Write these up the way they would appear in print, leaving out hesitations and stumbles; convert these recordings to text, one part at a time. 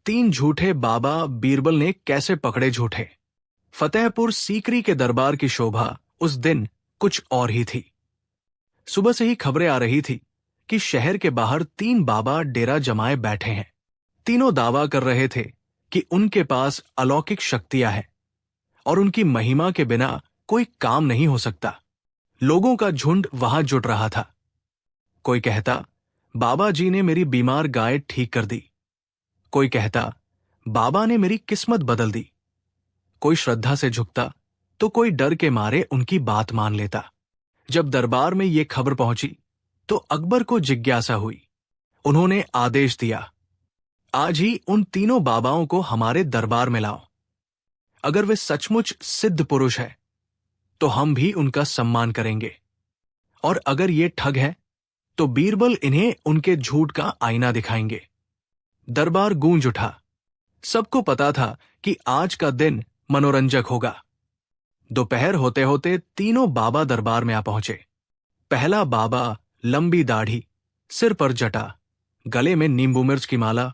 तीन झूठे बाबा बीरबल ने कैसे पकड़े झूठे। फतेहपुर सीकरी के दरबार की शोभा उस दिन कुछ और ही थी। सुबह से ही खबरें आ रही थी कि शहर के बाहर तीन बाबा डेरा जमाए बैठे हैं। तीनों दावा कर रहे थे कि उनके पास अलौकिक शक्तियां हैं और उनकी महिमा के बिना कोई काम नहीं हो सकता। लोगों का झुंड वहां जुट रहा था। कोई कहता, बाबा जी ने मेरी बीमार गाय ठीक कर दी। कोई कहता, बाबा ने मेरी किस्मत बदल दी। कोई श्रद्धा से झुकता तो कोई डर के मारे उनकी बात मान लेता। जब दरबार में ये खबर पहुंची तो अकबर को जिज्ञासा हुई। उन्होंने आदेश दिया, आज ही उन तीनों बाबाओं को हमारे दरबार में लाओ। अगर वे सचमुच सिद्ध पुरुष है तो हम भी उनका सम्मान करेंगे, और अगर ये ठग है तो बीरबल इन्हें उनके झूठ का आईना दिखाएंगे। दरबार गूंज उठा। सबको पता था कि आज का दिन मनोरंजक होगा। दोपहर होते होते तीनों बाबा दरबार में आ पहुंचे। पहला बाबा लंबी दाढ़ी, सिर पर जटा, गले में नींबू मिर्च की माला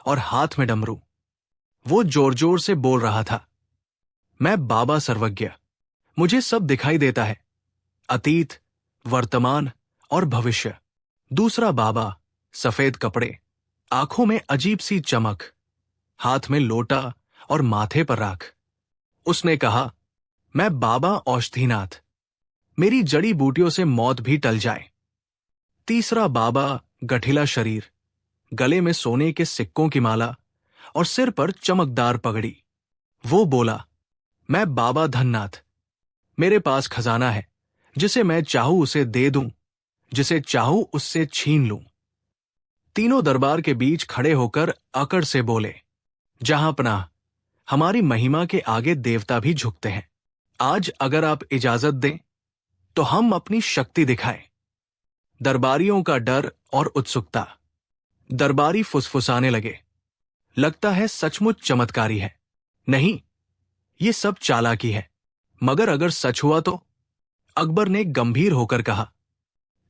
और हाथ में डमरू। वो जोर जोर से बोल रहा था, मैं बाबा सर्वज्ञ, मुझे सब दिखाई देता है, अतीत, वर्तमान और भविष्य। दूसरा बाबा सफेद कपड़े, आंखों में अजीब सी चमक, हाथ में लोटा और माथे पर राख। उसने कहा, मैं बाबा औषधिनाथ, मेरी जड़ी बूटियों से मौत भी टल जाए। तीसरा बाबा गठिला शरीर, गले में सोने के सिक्कों की माला और सिर पर चमकदार पगड़ी। वो बोला, मैं बाबा धननाथ, मेरे पास खजाना है, जिसे मैं चाहूं उसे दे दूं, जिसे चाहूं उससे छीन लूं। तीनों दरबार के बीच खड़े होकर अकड़ से बोले, जहां पनाह, हमारी महिमा के आगे देवता भी झुकते हैं। आज अगर आप इजाजत दें तो हम अपनी शक्ति दिखाएं। दरबारियों का डर और उत्सुकता। दरबारी फुसफुसाने लगे, लगता है सचमुच चमत्कारी है। नहीं, ये सब चालाकी है। मगर अगर सच हुआ तो? अकबर ने गंभीर होकर कहा,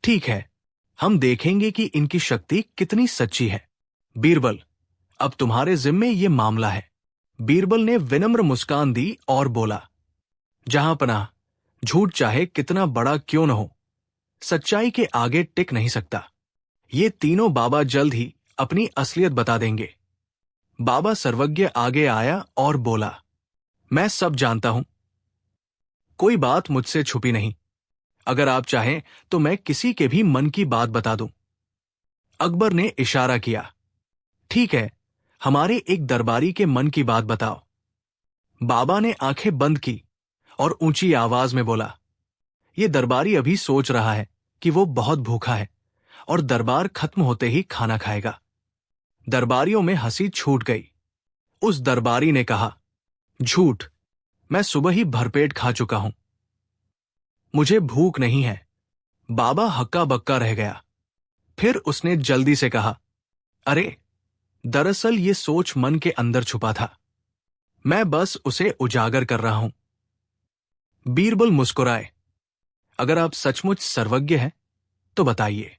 ठीक है, हम देखेंगे कि इनकी शक्ति कितनी सच्ची है। बीरबल, अब तुम्हारे जिम्मे ये मामला है। बीरबल ने विनम्र मुस्कान दी और बोला, जहां पनाह, झूठ चाहे कितना बड़ा क्यों न हो, सच्चाई के आगे टिक नहीं सकता। ये तीनों बाबा जल्द ही अपनी असलियत बता देंगे। बाबा सर्वज्ञ आगे आया और बोला, मैं सब जानता हूं, कोई बात मुझसे छुपी नहीं। अगर आप चाहें तो मैं किसी के भी मन की बात बता दूं। अकबर ने इशारा किया, ठीक है, हमारे एक दरबारी के मन की बात बताओ। बाबा ने आंखें बंद की और ऊंची आवाज में बोला, यह दरबारी अभी सोच रहा है कि वो बहुत भूखा है और दरबार खत्म होते ही खाना खाएगा। दरबारियों में हंसी छूट गई। उस दरबारी ने कहा, झूठ, मैं सुबह ही भरपेट खा चुका हूं, मुझे भूख नहीं है। बाबा हक्का बक्का रह गया। फिर उसने जल्दी से कहा, अरे, दरअसल ये सोच मन के अंदर छुपा था, मैं बस उसे उजागर कर रहा हूं। बीरबल मुस्कुराए, अगर आप सचमुच सर्वज्ञ हैं तो बताइए,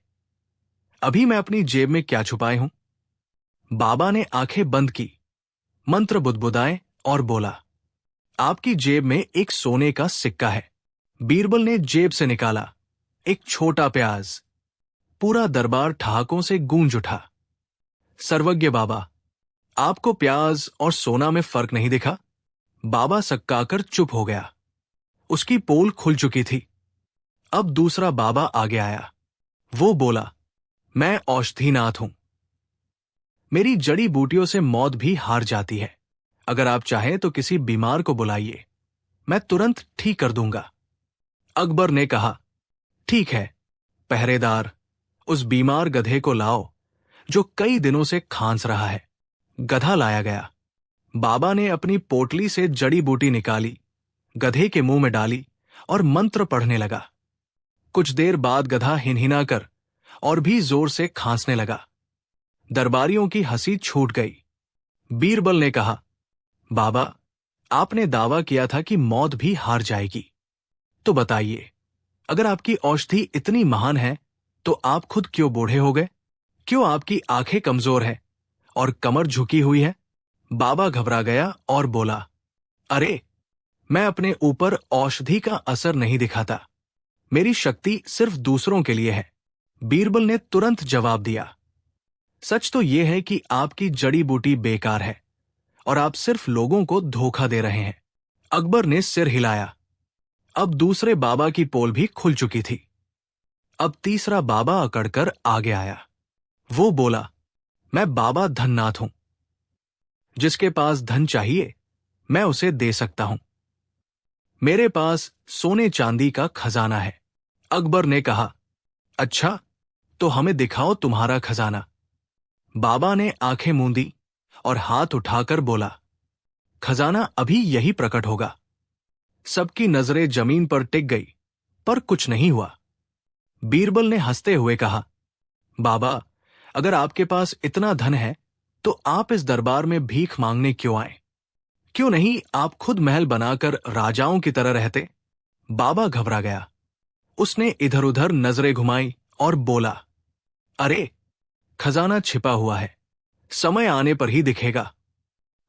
अभी मैं अपनी जेब में क्या छुपाए हूं? बाबा ने आंखें बंद की, मंत्र बुदबुदाए और बोला, आपकी जेब में एक सोने का सिक्का है। बीरबल ने जेब से निकाला एक छोटा प्याज। पूरा दरबार ठहाकों से गूंज उठा। सर्वज्ञ बाबा, आपको प्याज और सोना में फर्क नहीं दिखा? बाबा सक्काकर चुप हो गया। उसकी पोल खुल चुकी थी। अब दूसरा बाबा आगे आया। वो बोला, मैं औषधिनाथ हूं, मेरी जड़ी बूटियों से मौत भी हार जाती है। अगर आप चाहें तो किसी बीमार को बुलाइए, मैं तुरंत ठीक कर दूंगा। अकबर ने कहा, ठीक है, पहरेदार, उस बीमार गधे को लाओ जो कई दिनों से खांस रहा है। गधा लाया गया। बाबा ने अपनी पोटली से जड़ी बूटी निकाली, गधे के मुंह में डाली और मंत्र पढ़ने लगा। कुछ देर बाद गधा हिनहिना कर और भी जोर से खांसने लगा। दरबारियों की हंसी छूट गई। बीरबल ने कहा, बाबा, आपने दावा किया था कि मौत भी हार जाएगी, तो बताइए, अगर आपकी औषधि इतनी महान है तो आप खुद क्यों बूढ़े हो गए? क्यों आपकी आंखें कमजोर है और कमर झुकी हुई है? बाबा घबरा गया और बोला, अरे, मैं अपने ऊपर औषधि का असर नहीं दिखाता, मेरी शक्ति सिर्फ दूसरों के लिए है। बीरबल ने तुरंत जवाब दिया, सच तो यह है कि आपकी जड़ी बूटी बेकार है और आप सिर्फ लोगों को धोखा दे रहे हैं। अकबर ने सिर हिलाया। अब दूसरे बाबा की पोल भी खुल चुकी थी। अब तीसरा बाबा अकड़कर आगे आया। वो बोला, मैं बाबा धननाथ हूं। जिसके पास धन चाहिए मैं उसे दे सकता हूं। मेरे पास सोने चांदी का खजाना है। अकबर ने कहा, अच्छा, तो हमें दिखाओ तुम्हारा खजाना। बाबा ने आंखें मूंदी और हाथ उठाकर बोला, खजाना अभी यही प्रकट होगा। सबकी नजरें जमीन पर टिक गई, पर कुछ नहीं हुआ। बीरबल ने हंसते हुए कहा, बाबा, अगर आपके पास इतना धन है तो आप इस दरबार में भीख मांगने क्यों आए? क्यों नहीं आप खुद महल बनाकर राजाओं की तरह रहते? बाबा घबरा गया। उसने इधर उधर नजरें घुमाई और बोला, अरे, खजाना छिपा हुआ है, समय आने पर ही दिखेगा।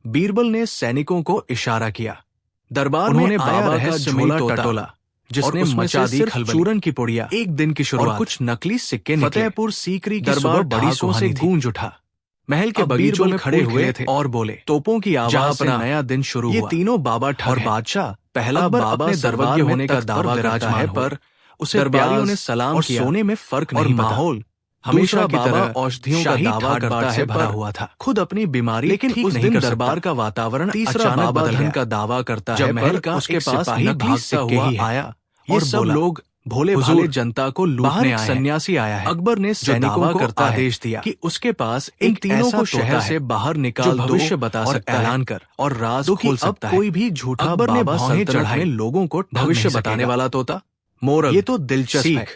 बीरबल ने सैनिकों को इशारा किया। दरबार में बाबा का झोला टटोला, जिसने मचा दी खलबली। चूरन की पुड़िया, एक दिन की शुरुआत और कुछ नकली सिक्के निकले। फतेहपुर सीकरी की दरबार बड़ी सुहानी से गूंज उठा। महल के बगीचों में खड़े हुए थे और बोले, तोपों की आवाज से नया दिन शुरू हुआ। ये तीनों बाबा ठग और बादशाह पहला बाबा सर्वज्ञ होने का दावा करता है, पर उसे दरबारियों ने सलाम किया। सोने में फर्क नहीं, और माहौल हमेशा की तरह औषधियों का दावा करता है भरा हुआ था। खुद अपनी बीमारी, लेकिन उस दिन दरबार का वातावरण तीसरा बाबा धन का दावा करता है। महल का उसके पास नकली सिक्के ही आया। ये सब लोग भोले भाले जनता को लूटने आए। सन्यासी आया है। अकबर ने सैनिकों को आदेश दिया कि उसके पास इन तीनों को शहर से बाहर निकाल दो, भविष्य बता सकता है, ऐलान कर और राज खोल सकता है। कोई भी झूठा अकबर ने भौहें चढ़ाए लोगों को भविष्य बताने वाला तोता। मोरल, ये तो दिलचस्प है।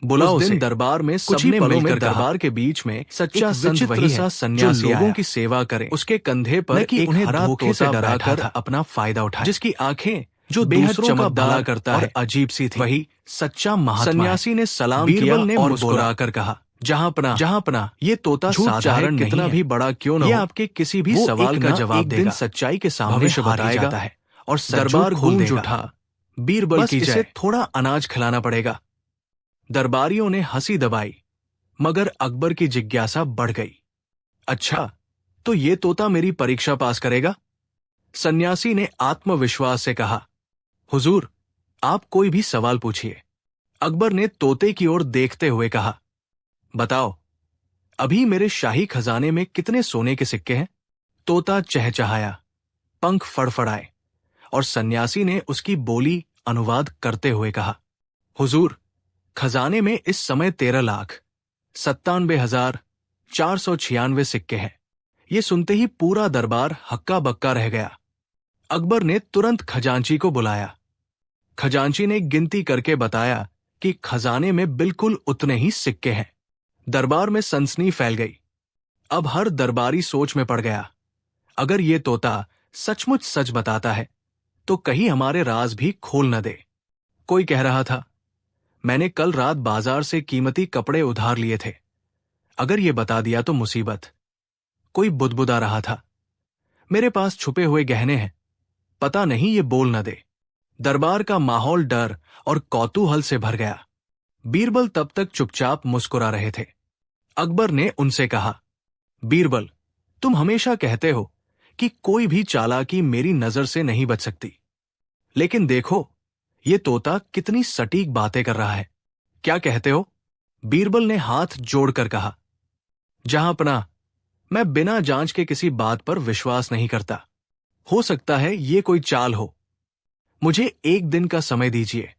बुलाओ उस दिन दरबार में सबने मिलकर दरबार के बीच में सच्चा संत वही है सन्यासी जो लोगों की सेवा करे। उसके कंधे पर एक उन्हें धोखे से डराकर अपना फायदा उठाए, जिसकी आंखें जो बेहद चमकदार करता है अजीब सी थी। वही सच्चा महात्मा। सन्यासी ने सलाम किया और मुस्कुराकर कहा, जहां पना ये तोता साधारण कितना भी बड़ा क्यों न हो, ये आपके किसी भी सवाल का जवाब देगा। एक दिन सच्चाई के सामने भविष्य बताएगा है और दरबार गूंज उठा। बीरबल की जय। थोड़ा अनाज खिलाना पड़ेगा। दरबारियों ने हंसी दबाई, मगर अकबर की जिज्ञासा बढ़ गई। अच्छा, तो ये तोता मेरी परीक्षा पास करेगा? सन्यासी ने आत्मविश्वास से कहा, हुजूर, आप कोई भी सवाल पूछिए। अकबर ने तोते की ओर देखते हुए कहा, बताओ, अभी मेरे शाही खजाने में कितने सोने के सिक्के हैं? तोता चहचहाया, पंख फड़फड़ाए और सन्यासी ने उसकी बोली अनुवाद करते हुए कहा, हुजूर, खजाने में इस समय 13,97,496 सिक्के हैं। ये सुनते ही पूरा दरबार हक्का बक्का रह गया। अकबर ने तुरंत खजांची को बुलाया। खजांची ने गिनती करके बताया कि खजाने में बिल्कुल उतने ही सिक्के हैं। दरबार में सनसनी फैल गई। अब हर दरबारी सोच में पड़ गया, अगर ये तोता सचमुच सच बताता है तो कहीं हमारे राज भी खोल न दे। कोई कह रहा था, मैंने कल रात बाजार से कीमती कपड़े उधार लिए थे, अगर ये बता दिया तो मुसीबत। कोई बुदबुदा रहा था, मेरे पास छुपे हुए गहने हैं, पता नहीं ये बोल न दे। दरबार का माहौल डर और कौतूहल से भर गया। बीरबल तब तक चुपचाप मुस्कुरा रहे थे। अकबर ने उनसे कहा, बीरबल, तुम हमेशा कहते हो कि कोई भी चालाकी मेरी नजर से नहीं बच सकती, लेकिन देखो ये तोता कितनी सटीक बातें कर रहा है। क्या कहते हो? बीरबल ने हाथ जोड़कर कहा, जहांपना, मैं बिना जांच के किसी बात पर विश्वास नहीं करता। हो सकता है ये कोई चाल हो। मुझे एक दिन का समय दीजिए,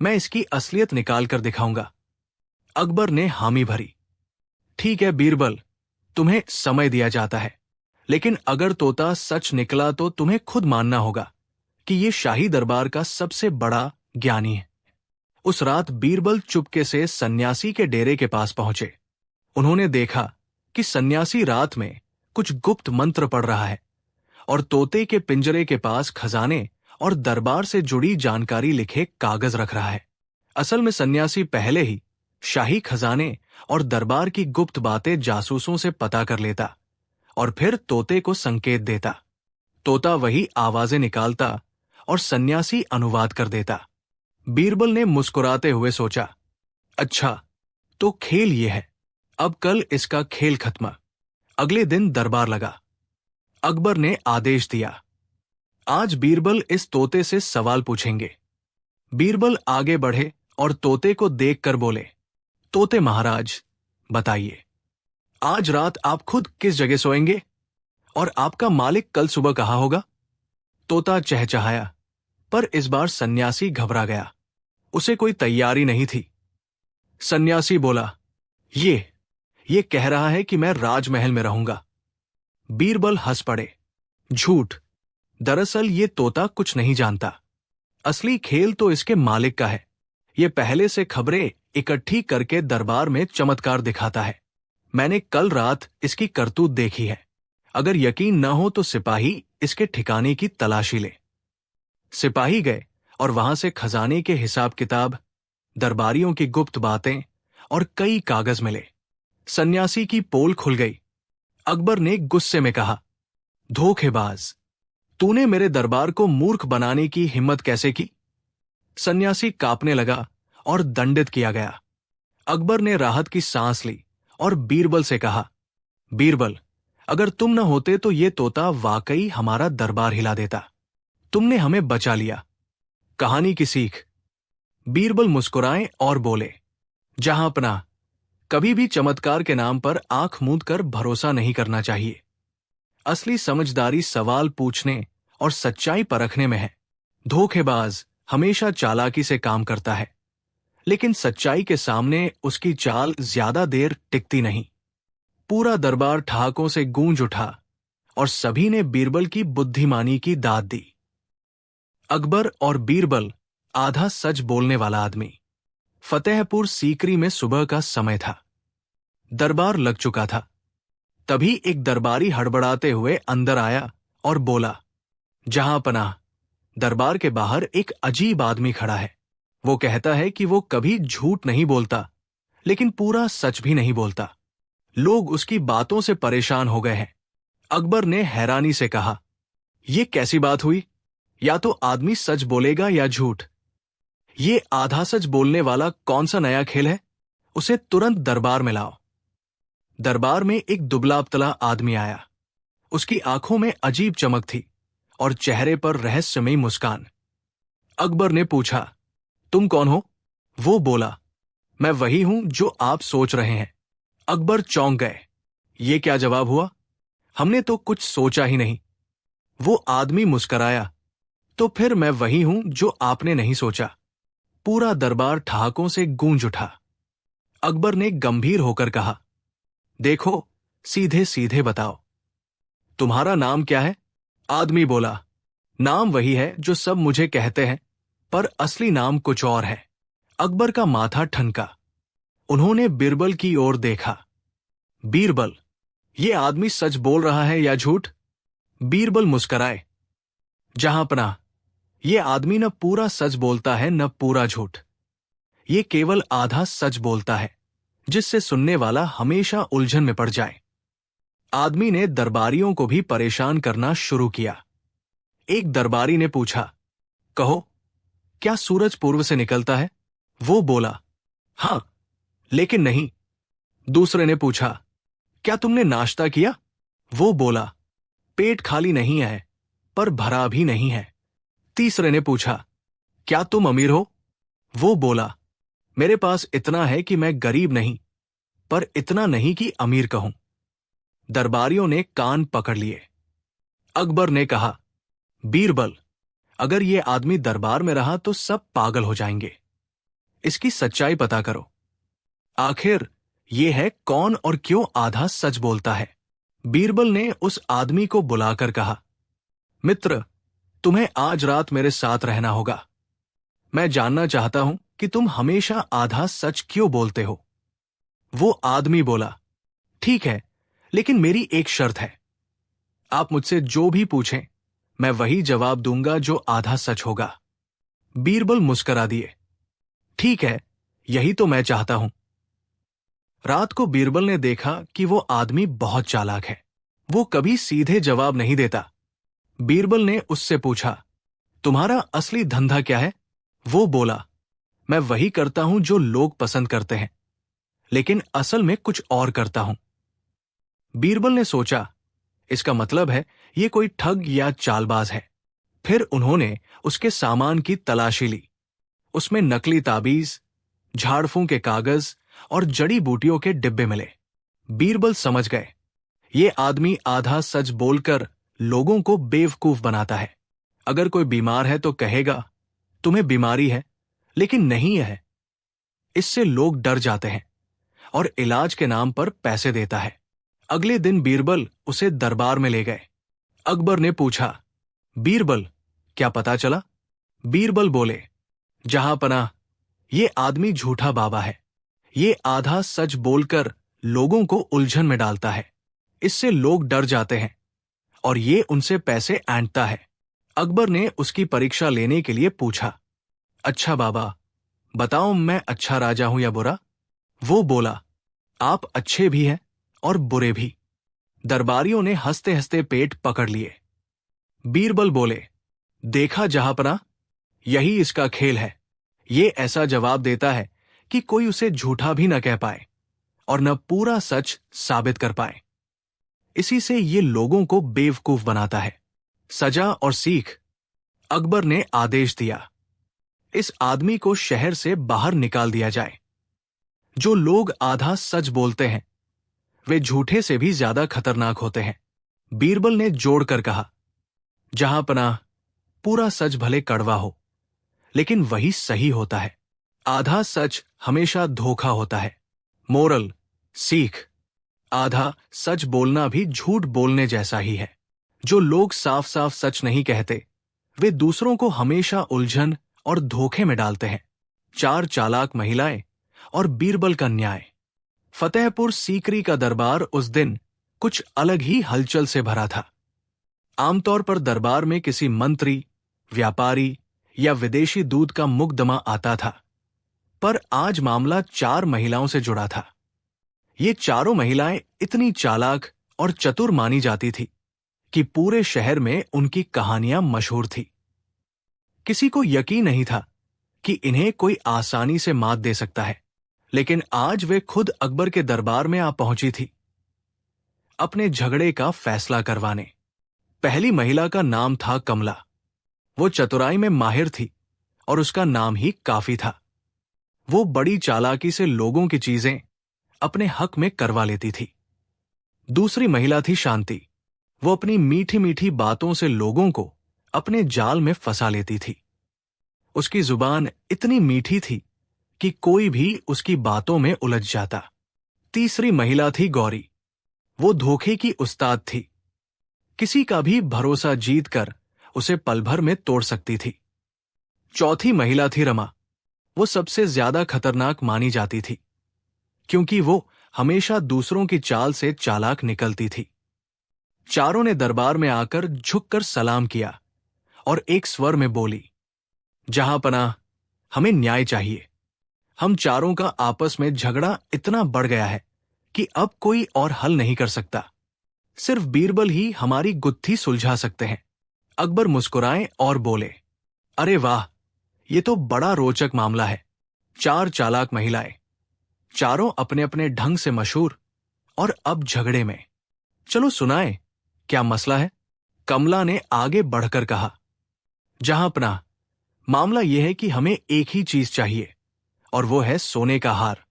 मैं इसकी असलियत निकाल कर दिखाऊंगा। अकबर ने हामी भरी। ठीक है बीरबल, तुम्हें समय दिया जाता है, लेकिन अगर तोता सच निकला तो तुम्हें खुद मानना होगा कि ये शाही दरबार का सबसे बड़ा ज्ञानी है। उस रात बीरबल चुपके से सन्यासी के डेरे के पास पहुंचे। उन्होंने देखा कि सन्यासी रात में कुछ गुप्त मंत्र पढ़ रहा है और तोते के पिंजरे के पास खजाने और दरबार से जुड़ी जानकारी लिखे कागज रख रहा है। असल में सन्यासी पहले ही शाही खजाने और दरबार की गुप्त बातें जासूसों से पता कर लेता और फिर तोते को संकेत देता। तोता वही आवाजें निकालता और सन्यासी अनुवाद कर देता। बीरबल ने मुस्कुराते हुए सोचा, अच्छा, तो खेल ये है। अब कल इसका खेल खत्म। अगले दिन दरबार लगा। अकबर ने आदेश दिया, आज बीरबल इस तोते से सवाल पूछेंगे। बीरबल आगे बढ़े और तोते को देखकर बोले, तोते महाराज, बताइए, आज रात आप खुद किस जगह सोएंगे और आपका मालिक कल सुबह कहाँ होगा? तोता चहचहाया, पर इस बार सन्यासी घबरा गया। उसे कोई तैयारी नहीं थी। सन्यासी बोला, ये कह रहा है कि मैं राजमहल में रहूंगा। बीरबल हंस पड़े, झूठ। दरअसल ये तोता कुछ नहीं जानता। असली खेल तो इसके मालिक का है। ये पहले से खबरें इकट्ठी करके दरबार में चमत्कार दिखाता है। मैंने कल रात इसकी करतूत देखी है। अगर यकीन न हो तो सिपाही इसके ठिकाने की तलाशी ले। सिपाही गए और वहां से खजाने के हिसाब किताब, दरबारियों की गुप्त बातें और कई कागज मिले। सन्यासी की पोल खुल गई। अकबर ने गुस्से में कहा, धोखेबाज, तूने मेरे दरबार को मूर्ख बनाने की हिम्मत कैसे की? सन्यासी कांपने लगा और दंडित किया गया। अकबर ने राहत की सांस ली और बीरबल से कहा, बीरबल, अगर तुम न होते तो ये तोता वाकई हमारा दरबार हिला देता। तुमने हमें बचा लिया। कहानी की सीख। बीरबल मुस्कुराए और बोले, जहां अपना, कभी भी चमत्कार के नाम पर आंख मूंद कर भरोसा नहीं करना चाहिए। असली समझदारी सवाल पूछने और सच्चाई परखने में है। धोखेबाज हमेशा चालाकी से काम करता है, लेकिन सच्चाई के सामने उसकी चाल ज्यादा देर टिकती नहीं। पूरा दरबार ठहाकों से गूंज उठा और सभी ने बीरबल की बुद्धिमानी की दाद दी। अकबर और बीरबल, आधा सच बोलने वाला आदमी। फतेहपुर सीकरी में सुबह का समय था। दरबार लग चुका था। तभी एक दरबारी हड़बड़ाते हुए अंदर आया और बोला, जहां पनाह, दरबार के बाहर एक अजीब आदमी खड़ा है। वो कहता है कि वो कभी झूठ नहीं बोलता, लेकिन पूरा सच भी नहीं बोलता। लोग उसकी बातों से परेशान हो गए हैं। अकबर ने हैरानी से कहा, यह कैसी बात हुई? या तो आदमी सच बोलेगा या झूठ। ये आधा सच बोलने वाला कौन सा नया खेल है? उसे तुरंत दरबार में लाओ। दरबार में एक दुबला पतला आदमी आया। उसकी आंखों में अजीब चमक थी और चेहरे पर रहस्यमयी मुस्कान। अकबर ने पूछा, तुम कौन हो? वो बोला, मैं वही हूं जो आप सोच रहे हैं। अकबर चौंक गए। ये क्या जवाब हुआ? हमने तो कुछ सोचा ही नहीं। वो आदमी मुस्कराया, तो फिर मैं वही हूं जो आपने नहीं सोचा। पूरा दरबार ठहाकों से गूंज उठा। अकबर ने गंभीर होकर कहा, देखो, सीधे सीधे बताओ, तुम्हारा नाम क्या है? आदमी बोला, नाम वही है जो सब मुझे कहते हैं, पर असली नाम कुछ और है। अकबर का माथा ठनका। उन्होंने बीरबल की ओर देखा। बीरबल, ये आदमी सच बोल रहा है या झूठ? बीरबल मुस्कराए, जहां पनाह, ये आदमी न पूरा सच बोलता है न पूरा झूठ। ये केवल आधा सच बोलता है, जिससे सुनने वाला हमेशा उलझन में पड़ जाए। आदमी ने दरबारियों को भी परेशान करना शुरू किया। एक दरबारी ने पूछा, कहो, क्या सूरज पूर्व से निकलता है? वो बोला, हां, लेकिन नहीं। दूसरे ने पूछा, क्या तुमने नाश्ता किया? वो बोला, पेट खाली नहीं है, पर भरा भी नहीं है। तीसरे ने पूछा, क्या तुम अमीर हो? वो बोला, मेरे पास इतना है कि मैं गरीब नहीं, पर इतना नहीं कि अमीर कहूं। दरबारियों ने कान पकड़ लिए। अकबर ने कहा, बीरबल, अगर ये आदमी दरबार में रहा तो सब पागल हो जाएंगे। इसकी सच्चाई पता करो। आखिर ये है कौन और क्यों आधा सच बोलता है। बीरबल ने उस आदमी को बुलाकर कहा, मित्र, तुम्हें आज रात मेरे साथ रहना होगा। मैं जानना चाहता हूं कि तुम हमेशा आधा सच क्यों बोलते हो। वो आदमी बोला, ठीक है, लेकिन मेरी एक शर्त है। आप मुझसे जो भी पूछें, मैं वही जवाब दूंगा जो आधा सच होगा। बीरबल मुस्करा दिए, ठीक है, यही तो मैं चाहता हूं। रात को बीरबल ने देखा कि वो आदमी बहुत चालाक है। वो कभी सीधे जवाब नहीं देता। बीरबल ने उससे पूछा, तुम्हारा असली धंधा क्या है? वो बोला, मैं वही करता हूं जो लोग पसंद करते हैं, लेकिन असल में कुछ और करता हूं। बीरबल ने सोचा, इसका मतलब है ये कोई ठग या चालबाज है। फिर उन्होंने उसके सामान की तलाशी ली। उसमें नकली ताबीज, झाड़फूंक के कागज और जड़ी बूटियों के डिब्बे मिले। बीरबल समझ गए, ये आदमी आधा सच बोलकर लोगों को बेवकूफ बनाता है। अगर कोई बीमार है तो कहेगा, तुम्हें बीमारी है, लेकिन नहीं है। इससे लोग डर जाते हैं और इलाज के नाम पर पैसे देता है। अगले दिन बीरबल उसे दरबार में ले गए। अकबर ने पूछा, बीरबल, क्या पता चला? बीरबल बोले, जहांपनाह, ये आदमी झूठा बाबा है। ये आधा सच बोलकर लोगों को उलझन में डालता है। इससे लोग डर जाते हैं और ये उनसे पैसे ऐंठता है। अकबर ने उसकी परीक्षा लेने के लिए पूछा, अच्छा बाबा, बताओ मैं अच्छा राजा हूं या बुरा? वो बोला, आप अच्छे भी हैं और बुरे भी। दरबारियों ने हंसते हंसते पेट पकड़ लिए। बीरबल बोले, देखा जहांपनाह, यही इसका खेल है। ये ऐसा जवाब देता है कि कोई उसे झूठा भी न कह पाए और न पूरा सच साबित कर पाए। इसी से ये लोगों को बेवकूफ बनाता है। सजा और सीख। अकबर ने आदेश दिया, इस आदमी को शहर से बाहर निकाल दिया जाए। जो लोग आधा सच बोलते हैं वे झूठे से भी ज्यादा खतरनाक होते हैं। बीरबल ने जोड़कर कहा, जहांपनाह, पूरा सच भले कड़वा हो, लेकिन वही सही होता है। आधा सच हमेशा धोखा होता है। मोरल, सीख, आधा सच बोलना भी झूठ बोलने जैसा ही है। जो लोग साफ साफ सच नहीं कहते वे दूसरों को हमेशा उलझन और धोखे में डालते हैं। 4 चालाक महिलाएं और बीरबल का न्याय। फतेहपुर सीकरी का दरबार उस दिन कुछ अलग ही हलचल से भरा था। आमतौर पर दरबार में किसी मंत्री, व्यापारी या विदेशी दूत का मुकदमा आता था, पर आज मामला 4 महिलाओं से जुड़ा था। ये चारों महिलाएं इतनी चालाक और चतुर मानी जाती थी कि पूरे शहर में उनकी कहानियां मशहूर थी। किसी को यकीन नहीं था कि इन्हें कोई आसानी से मात दे सकता है, लेकिन आज वे खुद अकबर के दरबार में आ पहुंची थी, अपने झगड़े का फैसला करवाने। पहली महिला का नाम था कमला। वो चतुराई में माहिर थी और उसका नाम ही काफी था। वो बड़ी चालाकी से लोगों की चीजें अपने हक में करवा लेती थी। दूसरी महिला थी शांति। वो अपनी मीठी मीठी बातों से लोगों को अपने जाल में फंसा लेती थी। उसकी जुबान इतनी मीठी थी कि कोई भी उसकी बातों में उलझ जाता। तीसरी महिला थी गौरी। वो धोखे की उस्ताद थी। किसी का भी भरोसा जीतकर उसे पल भर में तोड़ सकती थी। चौथी महिला थी रमा। वो सबसे ज्यादा खतरनाक मानी जाती थी, क्योंकि वो हमेशा दूसरों की चाल से चालाक निकलती थी। चारों ने दरबार में आकर झुककर सलाम किया और एक स्वर में बोली, जहांपनाह, हमें न्याय चाहिए। हम चारों का आपस में झगड़ा इतना बढ़ गया है कि अब कोई और हल नहीं कर सकता। सिर्फ बीरबल ही हमारी गुत्थी सुलझा सकते हैं। अकबर मुस्कुराए और बोले, अरे वाह, ये तो बड़ा रोचक मामला है। 4 चालाक महिलाएं, चारों अपने अपने ढंग से मशहूर, और अब झगड़े में। चलो सुनाए, क्या मसला है? कमला ने आगे बढ़कर कहा, जहांपनाह, मामला यह है कि हमें एक ही चीज चाहिए, और वो है सोने का हार।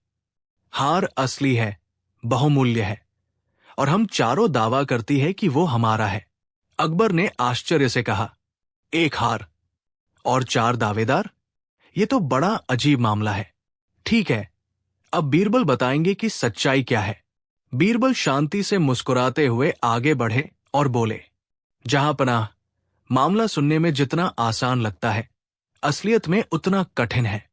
हार असली है, बहुमूल्य है, और हम चारों दावा करती है कि वो हमारा है। अकबर ने आश्चर्य से कहा, एक हार और 4 दावेदार? ये तो बड़ा अजीब मामला है। ठीक है, अब बीरबल बताएंगे कि सच्चाई क्या है। बीरबल शांति से मुस्कुराते हुए आगे बढ़े और बोले, जहांपनाह, मामला सुनने में जितना आसान लगता है, असलियत में उतना कठिन है,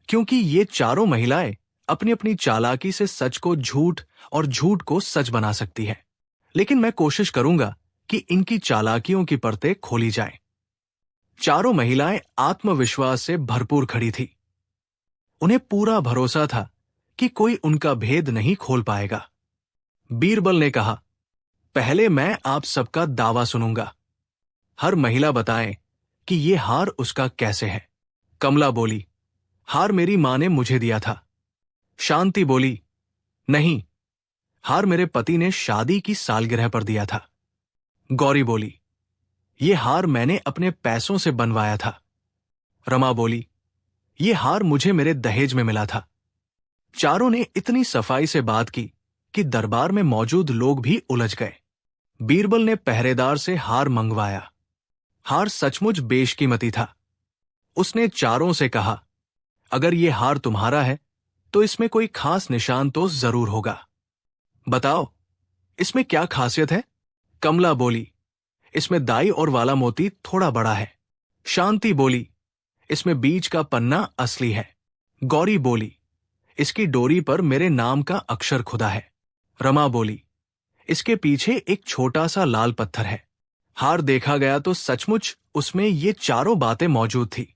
क्योंकि ये चारों महिलाएं अपनी अपनी चालाकी से सच को झूठ और झूठ को सच बना सकती है। लेकिन मैं कोशिश करूंगा कि इनकी चालाकियों की परतें खोली जाएं। चारों महिलाएं आत्मविश्वास से भरपूर खड़ी थी। उन्हें पूरा भरोसा था कि कोई उनका भेद नहीं खोल पाएगा। बीरबल ने कहा, पहले मैं आप सबका दावा सुनूंगा। हर महिला बताए कि ये हार उसका कैसे है। कमला बोली, हार मेरी मां ने मुझे दिया था। शांति बोली, नहीं, हार मेरे पति ने शादी की सालगिरह पर दिया था। गौरी बोली, ये हार मैंने अपने पैसों से बनवाया था। रमा बोली, ये हार मुझे मेरे दहेज में मिला था। चारों ने इतनी सफाई से बात की कि दरबार में मौजूद लोग भी उलझ गए। बीरबल ने पहरेदार से हार मंगवाया। हार सचमुच बेशकीमती था। उसने चारों से कहा, अगर ये हार तुम्हारा है तो इसमें कोई खास निशान तो जरूर होगा। बताओ, इसमें क्या खासियत है? कमला बोली, इसमें दाई और वाला मोती थोड़ा बड़ा है। शांति बोली, इसमें बीच का पन्ना असली है। गौरी बोली, इसकी डोरी पर मेरे नाम का अक्षर खुदा है। रमा बोली, इसके पीछे एक छोटा सा लाल पत्थर है। हार देखा गया तो सचमुच उसमें ये चारों बातें मौजूद थी।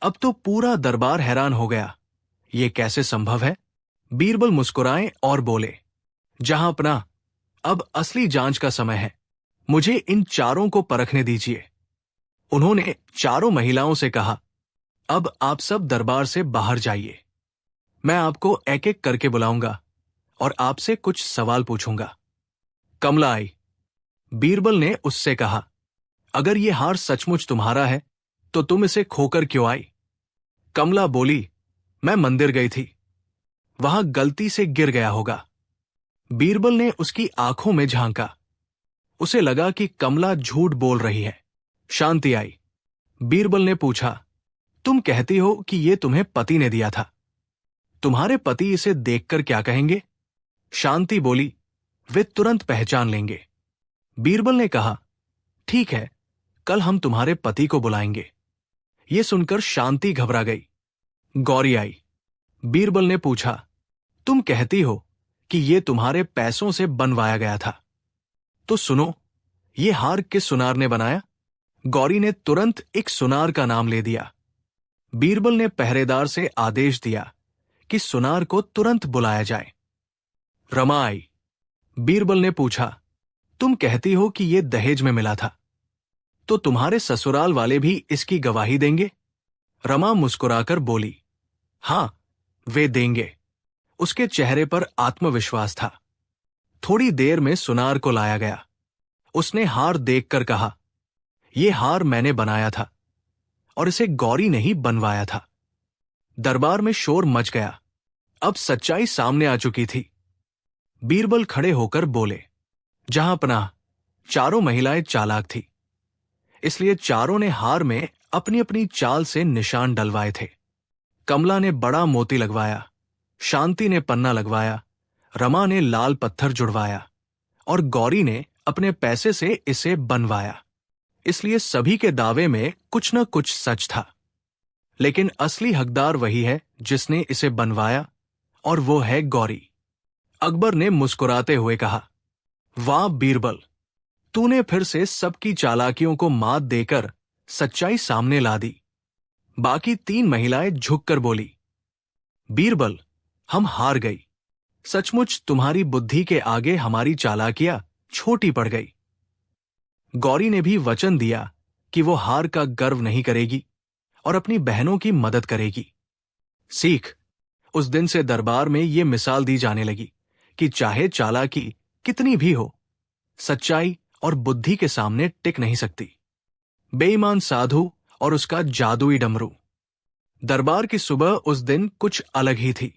अब तो पूरा दरबार हैरान हो गया। ये कैसे संभव है? बीरबल मुस्कुराए और बोले, जहां अपना, अब असली जांच का समय है। मुझे इन चारों को परखने दीजिए। उन्होंने चारों महिलाओं से कहा, अब आप सब दरबार से बाहर जाइए। मैं आपको एक एक करके बुलाऊंगा और आपसे कुछ सवाल पूछूंगा। कमला आई। बीरबल ने उससे कहा, अगर ये हार सचमुच तुम्हारा है तो तुम इसे खोकर क्यों आई? कमला बोली, मैं मंदिर गई थी, वहां गलती से गिर गया होगा। बीरबल ने उसकी आंखों में झांका। उसे लगा कि कमला झूठ बोल रही है। शांति आई। बीरबल ने पूछा, तुम कहती हो कि यह तुम्हें पति ने दिया था, तुम्हारे पति इसे देखकर क्या कहेंगे? शांति बोली, वे तुरंत पहचान लेंगे। बीरबल ने कहा, ठीक है, कल हम तुम्हारे पति को बुलाएंगे। यह सुनकर शांति घबरा गई। गौरी आई। बीरबल ने पूछा, तुम कहती हो कि यह तुम्हारे पैसों से बनवाया गया था, तो सुनो, यह हार किस सुनार ने बनाया? गौरी ने तुरंत एक सुनार का नाम ले दिया। बीरबल ने पहरेदार से आदेश दिया कि सुनार को तुरंत बुलाया जाए। रमा आई। बीरबल ने पूछा, तुम कहती हो कि यह दहेज में मिला था, तो तुम्हारे ससुराल वाले भी इसकी गवाही देंगे? रमा मुस्कुराकर बोली, हां, वे देंगे। उसके चेहरे पर आत्मविश्वास था। थोड़ी देर में सुनार को लाया गया। उसने हार देखकर कहा, यह हार मैंने बनाया था और इसे गौरी ने ही बनवाया था। दरबार में शोर मच गया। अब सच्चाई सामने आ चुकी थी। बीरबल खड़े होकर बोले, जहां पनाह, चारों महिलाएं चालाक थी, इसलिए चारों ने हार में अपनी अपनी चाल से निशान डलवाए थे। कमला ने बड़ा मोती लगवाया, शांति ने पन्ना लगवाया, रमा ने लाल पत्थर जुड़वाया और गौरी ने अपने पैसे से इसे बनवाया। इसलिए सभी के दावे में कुछ न कुछ सच था। लेकिन असली हकदार वही है जिसने इसे बनवाया, और वो है गौरी। अकबर ने मुस्कुराते हुए कहा, वाह बीरबल, तूने फिर से सबकी चालाकियों को मात देकर सच्चाई सामने ला दी। बाकी तीन महिलाएं झुककर बोली, बीरबल, हम हार गई। सचमुच तुम्हारी बुद्धि के आगे हमारी चालाकियां छोटी पड़ गई। गौरी ने भी वचन दिया कि वो हार का गर्व नहीं करेगी और अपनी बहनों की मदद करेगी। सीख, उस दिन से दरबार में ये मिसाल दी जाने लगी कि चाहे चालाकी कितनी भी हो, सच्चाई और बुद्धि के सामने टिक नहीं सकती। बेईमान साधु और उसका जादुई डमरू। दरबार की सुबह उस दिन कुछ अलग ही थी।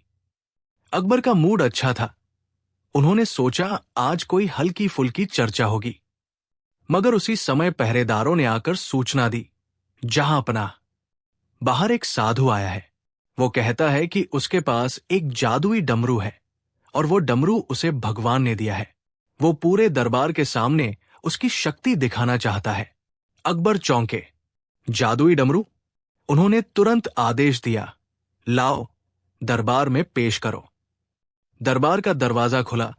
अकबर का मूड अच्छा था। उन्होंने सोचा आज कोई हल्की फुल्की चर्चा होगी, मगर उसी समय पहरेदारों ने आकर सूचना दी, जहां पनाह, बाहर एक साधु आया है। वो कहता है कि उसके पास एक जादुई डमरू है और वो डमरू उसे भगवान ने दिया है। वो पूरे दरबार के सामने उसकी शक्ति दिखाना चाहता है। अकबर चौंके। जादुई डमरू? उन्होंने तुरंत आदेश दिया, लाओ, दरबार में पेश करो। दरबार का दरवाजा खुला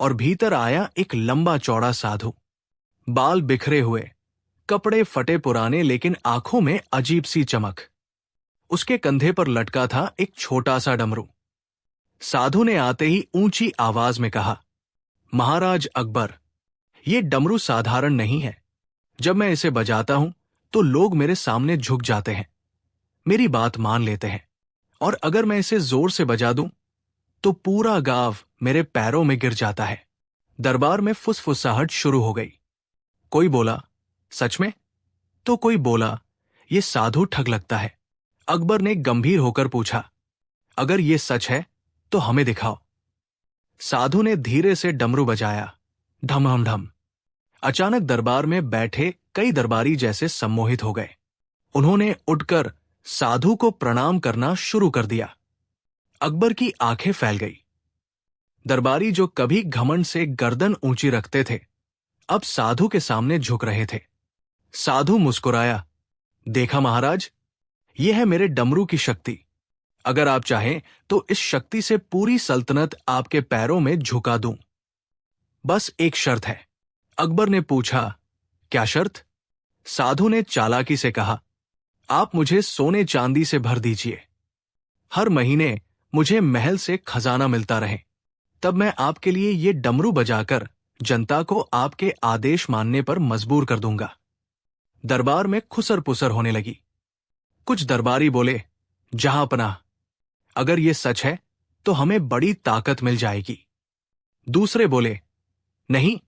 और भीतर आया एक लंबा चौड़ा साधु। बाल बिखरे हुए, कपड़े फटे पुराने, लेकिन आंखों में अजीब सी चमक। उसके कंधे पर लटका था एक छोटा सा डमरू। साधु ने आते ही ऊंची आवाज में कहा, महाराज अकबर, ये डमरू साधारण नहीं है। जब मैं इसे बजाता हूं तो लोग मेरे सामने झुक जाते हैं, मेरी बात मान लेते हैं। और अगर मैं इसे जोर से बजा दूं तो पूरा गांव मेरे पैरों में गिर जाता है। दरबार में फुसफुसाहट शुरू हो गई। कोई बोला, सच में? तो कोई बोला, ये साधु ठग लगता है। अकबर ने गंभीर होकर पूछा, अगर ये सच है तो हमें दिखाओ। साधु ने धीरे से डमरू बजाया, ढम ढम। अचानक दरबार में बैठे कई दरबारी जैसे सम्मोहित हो गए। उन्होंने उठकर साधु को प्रणाम करना शुरू कर दिया। अकबर की आंखें फैल गई। दरबारी जो कभी घमंड से गर्दन ऊंची रखते थे, अब साधु के सामने झुक रहे थे। साधु मुस्कुराया, देखा महाराज, यह है मेरे डमरू की शक्ति। अगर आप चाहें तो इस शक्ति से पूरी सल्तनत आपके पैरों में झुका दूं। बस एक शर्त है। अकबर ने पूछा, क्या शर्त? साधु ने चालाकी से कहा, आप मुझे सोने चांदी से भर दीजिए। हर महीने मुझे महल से खजाना मिलता रहे, तब मैं आपके लिए ये डमरू बजाकर जनता को आपके आदेश मानने पर मजबूर कर दूंगा। दरबार में खुसर पुसर होने लगी। कुछ दरबारी बोले, जहांपनाह, अगर ये सच है तो हमें बड़ी ताकत मिल जाएगी। दूसरे बोले, नहीं,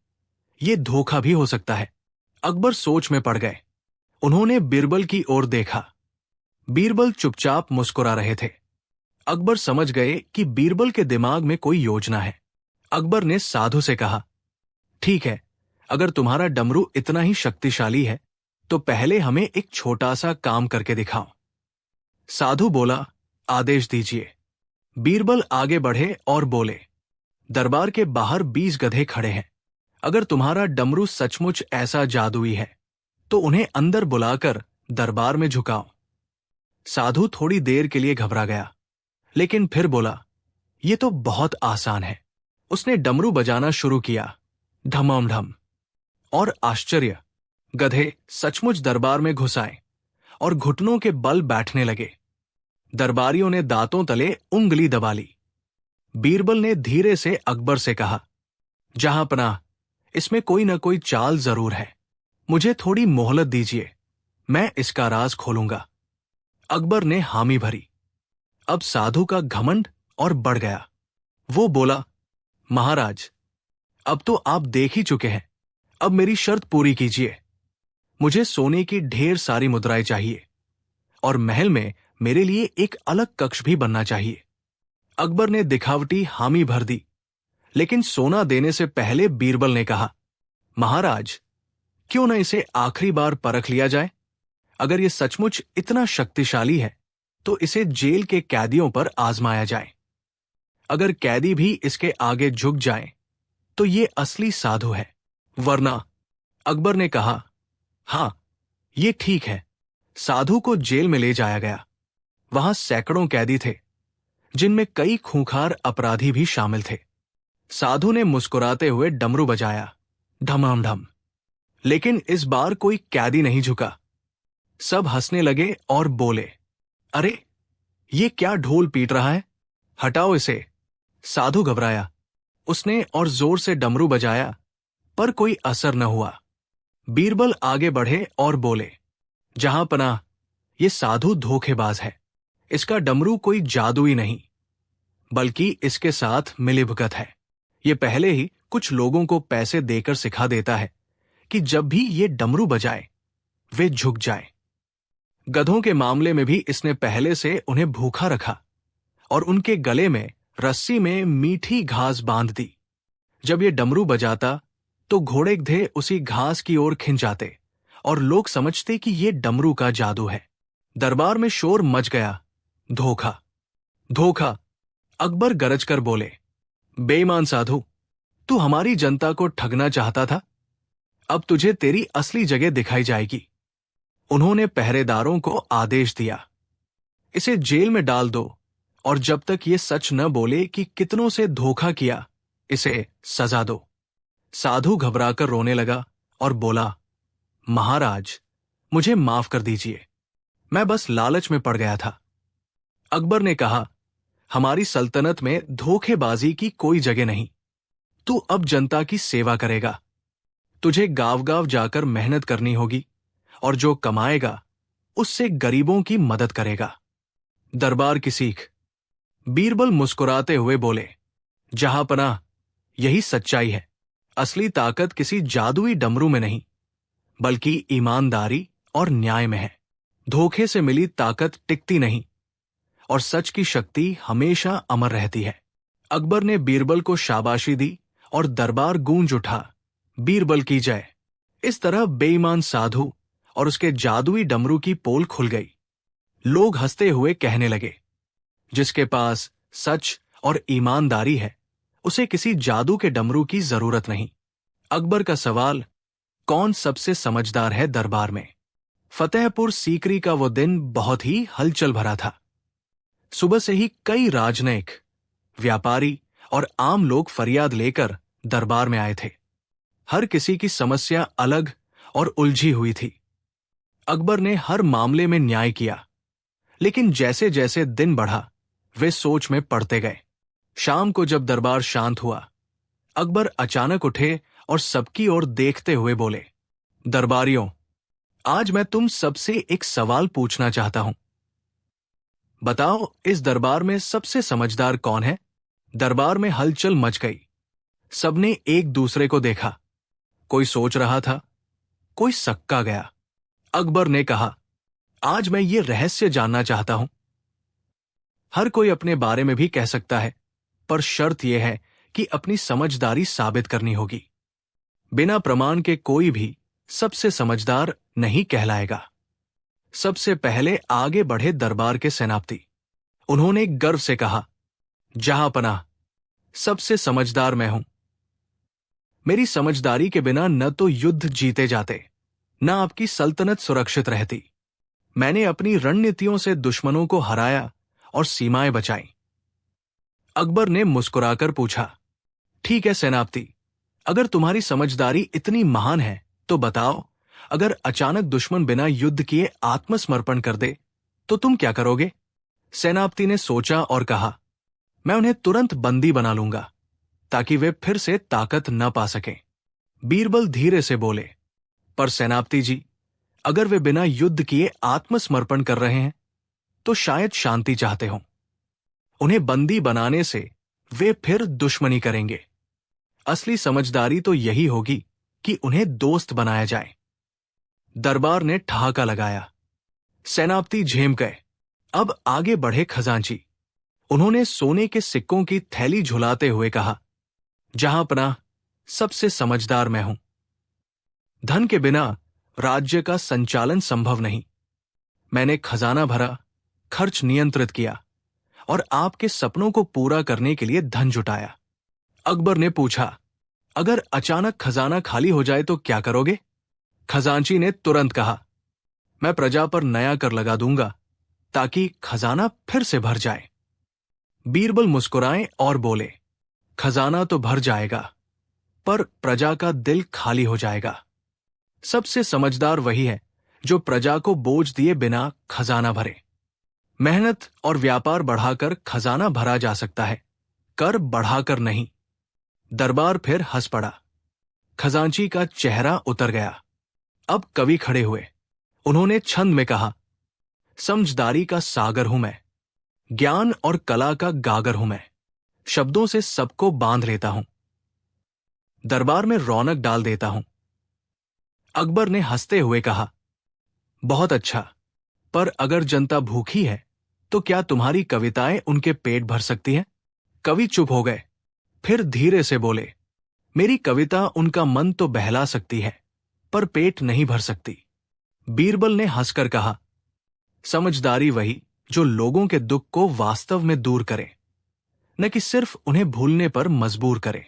ये धोखा भी हो सकता है। अकबर सोच में पड़ गए। उन्होंने बीरबल की ओर देखा। बीरबल चुपचाप मुस्कुरा रहे थे। अकबर समझ गए कि बीरबल के दिमाग में कोई योजना है। अकबर ने साधु से कहा, ठीक है, अगर तुम्हारा डमरू इतना ही शक्तिशाली है तो पहले हमें एक छोटा सा काम करके दिखाओ। साधु बोला, आदेश दीजिए। बीरबल आगे बढ़े और बोले, दरबार के बाहर 20 गधे खड़े हैं। अगर तुम्हारा डमरू सचमुच ऐसा जादुई है तो उन्हें अंदर बुलाकर दरबार में झुकाओ। साधु थोड़ी देर के लिए घबरा गया, लेकिन फिर बोला, यह तो बहुत आसान है। उसने डमरू बजाना शुरू किया, ढमाम ढम। और आश्चर्य, गधे सचमुच दरबार में घुस आए और घुटनों के बल बैठने लगे। दरबारियों ने दांतों तले उंगली दबा ली। बीरबल ने धीरे से अकबर से कहा, जहांपनाह, इसमें कोई न कोई चाल जरूर है। मुझे थोड़ी मोहलत दीजिए, मैं इसका राज खोलूंगा। अकबर ने हामी भरी। अब साधु का घमंड और बढ़ गया। वो बोला, महाराज, अब तो आप देख ही चुके हैं, अब मेरी शर्त पूरी कीजिए। मुझे सोने की ढेर सारी मुद्राएं चाहिए और महल में मेरे लिए एक अलग कक्ष भी बनना चाहिए। अकबर ने दिखावटी हामी भर दी, लेकिन सोना देने से पहले बीरबल ने कहा, महाराज, क्यों न इसे आखिरी बार परख लिया जाए? अगर यह सचमुच इतना शक्तिशाली है तो इसे जेल के कैदियों पर आजमाया जाए। अगर कैदी भी इसके आगे झुक जाए तो ये असली साधु है, वरना। अकबर ने कहा, हां, ये ठीक है। साधु को जेल में ले जाया गया। वहां सैकड़ों कैदी थे, जिनमें कई खूंखार अपराधी भी शामिल थे। साधु ने मुस्कुराते हुए डमरू बजाया, ढमाम ढम। लेकिन इस बार कोई कैदी नहीं झुका। सब हंसने लगे और बोले, अरे, ये क्या ढोल पीट रहा है? हटाओ इसे। साधु घबराया। उसने और जोर से डमरू बजाया, पर कोई असर न हुआ। बीरबल आगे बढ़े और बोले, जहांपनाह, ये साधु धोखेबाज है। इसका डमरू कोई जादुई नहीं, बल्कि इसके साथ मिलीभगत है। ये पहले ही कुछ लोगों को पैसे देकर सिखा देता है कि जब भी ये डमरू बजाए वे झुक जाए। गधों के मामले में भी इसने पहले से उन्हें भूखा रखा और उनके गले में रस्सी में मीठी घास बांध दी। जब ये डमरू बजाता तो घोड़े गधे उसी घास की ओर खिंच जाते और लोग समझते कि ये डमरू का जादू है। दरबार में शोर मच गया, धोखा, धोखा। अकबर गरज कर बोले, बेईमान साधु, तू हमारी जनता को ठगना चाहता था। अब तुझे तेरी असली जगह दिखाई जाएगी। उन्होंने पहरेदारों को आदेश दिया, इसे जेल में डाल दो और जब तक ये सच न बोले कि कितनों से धोखा किया, इसे सजा दो। साधु घबराकर रोने लगा और बोला, महाराज, मुझे माफ कर दीजिए, मैं बस लालच में पड़ गया था। अकबर ने कहा, हमारी सल्तनत में धोखेबाजी की कोई जगह नहीं। तू अब जनता की सेवा करेगा। तुझे गांव गांव जाकर मेहनत करनी होगी और जो कमाएगा उससे गरीबों की मदद करेगा। दरबार की सीख। बीरबल मुस्कुराते हुए बोले, जहांपनाह, यही सच्चाई है। असली ताकत किसी जादुई डमरू में नहीं, बल्कि ईमानदारी और न्याय में है। धोखे से मिली ताकत टिकती नहीं और सच की शक्ति हमेशा अमर रहती है। अकबर ने बीरबल को शाबाशी दी और दरबार गूंज उठा, बीरबल की जय। इस तरह बेईमान साधु और उसके जादुई डमरू की पोल खुल गई। लोग हंसते हुए कहने लगे, जिसके पास सच और ईमानदारी है उसे किसी जादू के डमरू की जरूरत नहीं। अकबर का सवाल, कौन सबसे समझदार है दरबार में? फतेहपुर सीकरी का वो दिन बहुत ही हलचल भरा था। सुबह से ही कई राजनयिक, व्यापारी और आम लोग फरियाद लेकर दरबार में आए थे। हर किसी की समस्या अलग और उलझी हुई थी। अकबर ने हर मामले में न्याय किया, लेकिन जैसे जैसे दिन बढ़ा वे सोच में पड़ते गए। शाम को जब दरबार शांत हुआ, अकबर अचानक उठे और सबकी ओर देखते हुए बोले, दरबारियों, आज मैं तुम सबसे एक सवाल पूछना चाहता हूं। बताओ, इस दरबार में सबसे समझदार कौन है? दरबार में हलचल मच गई। सबने एक दूसरे को देखा। कोई सोच रहा था, कोई सक्का गया। अकबर ने कहा, आज मैं ये रहस्य जानना चाहता हूं। हर कोई अपने बारे में भी कह सकता है, पर शर्त यह है कि अपनी समझदारी साबित करनी होगी। बिना प्रमाण के कोई भी सबसे समझदार नहीं कहलाएगा। सबसे पहले आगे बढ़े दरबार के सेनापति। उन्होंने गर्व से कहा, जहांपनाह, सबसे समझदार मैं हूं। मेरी समझदारी के बिना न तो युद्ध जीते जाते, न आपकी सल्तनत सुरक्षित रहती। मैंने अपनी रणनीतियों से दुश्मनों को हराया और सीमाएं बचाई। अकबर ने मुस्कुराकर पूछा, ठीक है सेनापति, अगर तुम्हारी समझदारी इतनी महान है तो बताओ, अगर अचानक दुश्मन बिना युद्ध किए आत्मसमर्पण कर दे तो तुम क्या करोगे? सेनापति ने सोचा और कहा, मैं उन्हें तुरंत बंदी बना लूंगा ताकि वे फिर से ताकत न पा सकें। बीरबल धीरे से बोले, पर सेनापति जी, अगर वे बिना युद्ध किए आत्मसमर्पण कर रहे हैं तो शायद शांति चाहते हों। उन्हें बंदी बनाने से वे फिर दुश्मनी करेंगे। असली समझदारी तो यही होगी कि उन्हें दोस्त बनाया जाए। दरबार ने ठहाका लगाया। सेनापति झेम गए। अब आगे बढ़े खजांची। उन्होंने सोने के सिक्कों की थैली झुलाते हुए कहा, जहांपनाह, सबसे समझदार मैं हूं। धन के बिना राज्य का संचालन संभव नहीं। मैंने खजाना भरा, खर्च नियंत्रित किया और आपके सपनों को पूरा करने के लिए धन जुटाया। अकबर ने पूछा, अगर अचानक खजाना खाली हो जाए तो क्या करोगे? खजांची ने तुरंत कहा, मैं प्रजा पर नया कर लगा दूंगा ताकि खजाना फिर से भर जाए। बीरबल मुस्कुराए और बोले, खजाना तो भर जाएगा, पर प्रजा का दिल खाली हो जाएगा। सबसे समझदार वही है जो प्रजा को बोझ दिए बिना खजाना भरे। मेहनत और व्यापार बढ़ाकर खजाना भरा जा सकता है, कर बढ़ाकर नहीं। दरबार फिर हंस पड़ा। खजांची का चेहरा उतर गया। अब कवि खड़े हुए। उन्होंने छंद में कहा, समझदारी का सागर हूं मैं, ज्ञान और कला का गागर हूं मैं, शब्दों से सबको बांध लेता हूं, दरबार में रौनक डाल देता हूं। अकबर ने हंसते हुए कहा, बहुत अच्छा, पर अगर जनता भूखी है तो क्या तुम्हारी कविताएं उनके पेट भर सकती हैं? कवि चुप हो गए, फिर धीरे से बोले, मेरी कविता उनका मन तो बहला सकती है, पर पेट नहीं भर सकती। बीरबल ने हंसकर कहा, समझदारी वही जो लोगों के दुख को वास्तव में दूर करे, न कि सिर्फ उन्हें भूलने पर मजबूर करे।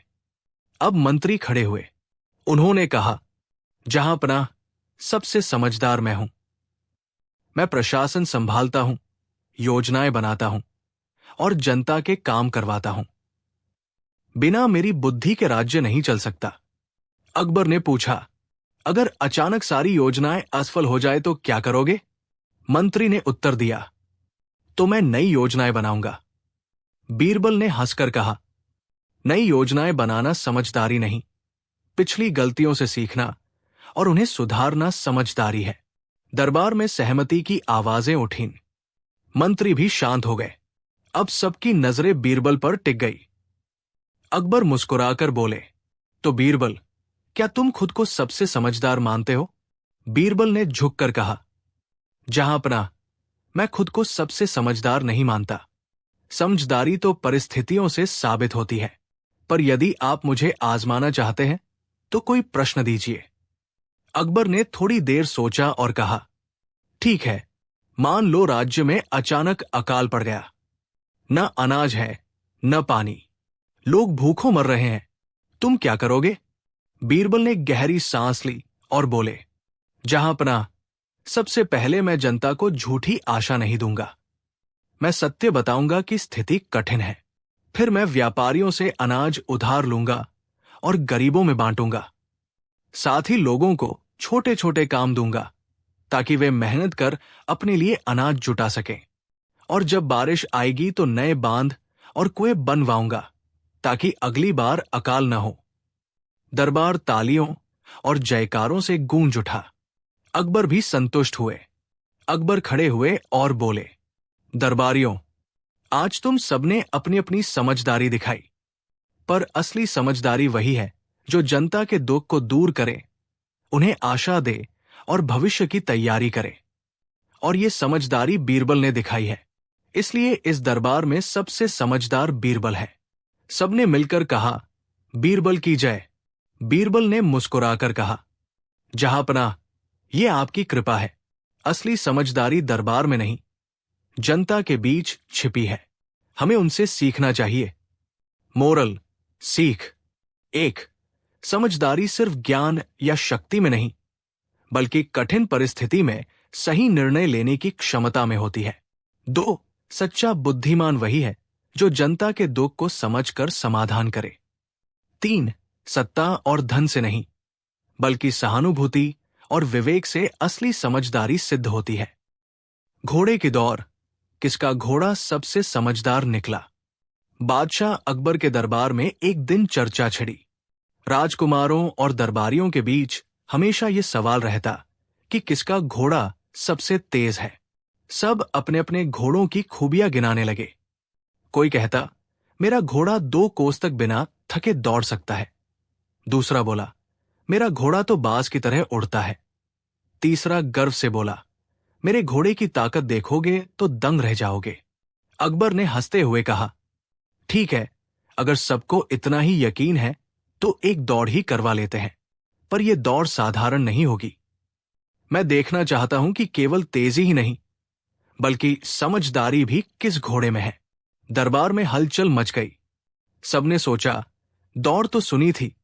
अब मंत्री खड़े हुए। उन्होंने कहा, जहांपनाह, सबसे समझदार मैं हूं। मैं प्रशासन संभालता हूं, योजनाएं बनाता हूं और जनता के काम करवाता हूं। बिना मेरी बुद्धि के राज्य नहीं चल सकता। अकबर ने पूछा, अगर अचानक सारी योजनाएं असफल हो जाए तो क्या करोगे? मंत्री ने उत्तर दिया, तो मैं नई योजनाएं बनाऊंगा। बीरबल ने हंसकर कहा, नई योजनाएं बनाना समझदारी नहीं, पिछली गलतियों से सीखना और उन्हें सुधारना समझदारी है। दरबार में सहमति की आवाजें उठीं। मंत्री भी शांत हो गए। अब सबकी नजरें बीरबल पर टिक गई। अकबर मुस्कुराकर बोले, तो बीरबल, क्या तुम खुद को सबसे समझदार मानते हो? बीरबल ने झुककर कहा, जहांपनाह, मैं खुद को सबसे समझदार नहीं मानता। समझदारी तो परिस्थितियों से साबित होती है। पर यदि आप मुझे आजमाना चाहते हैं तो कोई प्रश्न दीजिए। अकबर ने थोड़ी देर सोचा और कहा, ठीक है, मान लो राज्य में अचानक अकाल पड़ गया। न अनाज है, न पानी, लोग भूखों मर रहे हैं। तुम क्या करोगे? बीरबल ने गहरी सांस ली और बोले, जहांपनाह, सबसे पहले मैं जनता को झूठी आशा नहीं दूंगा। मैं सत्य बताऊंगा कि स्थिति कठिन है। फिर मैं व्यापारियों से अनाज उधार लूंगा और गरीबों में बांटूंगा। साथ ही लोगों को छोटे छोटे काम दूंगा ताकि वे मेहनत कर अपने लिए अनाज जुटा सकें। और जब बारिश आएगी तो नए बांध और कुएं बनवाऊंगा ताकि अगली बार अकाल न हो। दरबार तालियों और जयकारों से गूंज उठा। अकबर भी संतुष्ट हुए। अकबर खड़े हुए और बोले, दरबारियों, आज तुम सबने अपनी अपनी समझदारी दिखाई, पर असली समझदारी वही है जो जनता के दुख को दूर करे, उन्हें आशा दे और भविष्य की तैयारी करे। और ये समझदारी बीरबल ने दिखाई है, इसलिए इस दरबार में सबसे समझदार बीरबल है। सबने मिलकर कहा, बीरबल की जय। बीरबल ने मुस्कुराकर कहा, जहांपनाह, ये आपकी कृपा है। असली समझदारी दरबार में नहीं, जनता के बीच छिपी है। हमें उनसे सीखना चाहिए। मोरल, सीख, एक, समझदारी सिर्फ ज्ञान या शक्ति में नहीं, बल्कि कठिन परिस्थिति में सही निर्णय लेने की क्षमता में होती है। दो, सच्चा बुद्धिमान वही है जो जनता के दुख को समझकर समाधान करे। तीन, सत्ता और धन से नहीं, बल्कि सहानुभूति और विवेक से असली समझदारी सिद्ध होती है। घोड़े की दौड़, किसका घोड़ा सबसे समझदार निकला। बादशाह अकबर के दरबार में एक दिन चर्चा छिड़ी। राजकुमारों और दरबारियों के बीच हमेशा ये सवाल रहता कि किसका घोड़ा सबसे तेज है। सब अपने अपने घोड़ों की खूबियां गिनाने लगे। कोई कहता, मेरा घोड़ा 2 कोस तक बिना थके दौड़ सकता है। दूसरा बोला, मेरा घोड़ा तो बाज की तरह उड़ता है। तीसरा गर्व से बोला, मेरे घोड़े की ताकत देखोगे तो दंग रह जाओगे। अकबर ने हंसते हुए कहा, ठीक है, अगर सबको इतना ही यकीन है तो एक दौड़ ही करवा लेते हैं, पर यह दौड़ साधारण नहीं होगी। मैं देखना चाहता हूं कि केवल तेजी ही नहीं, बल्कि समझदारी भी किस घोड़े में है। दरबार में हलचल मच गई। सबने सोचा, दौड़ तो सुनी थी,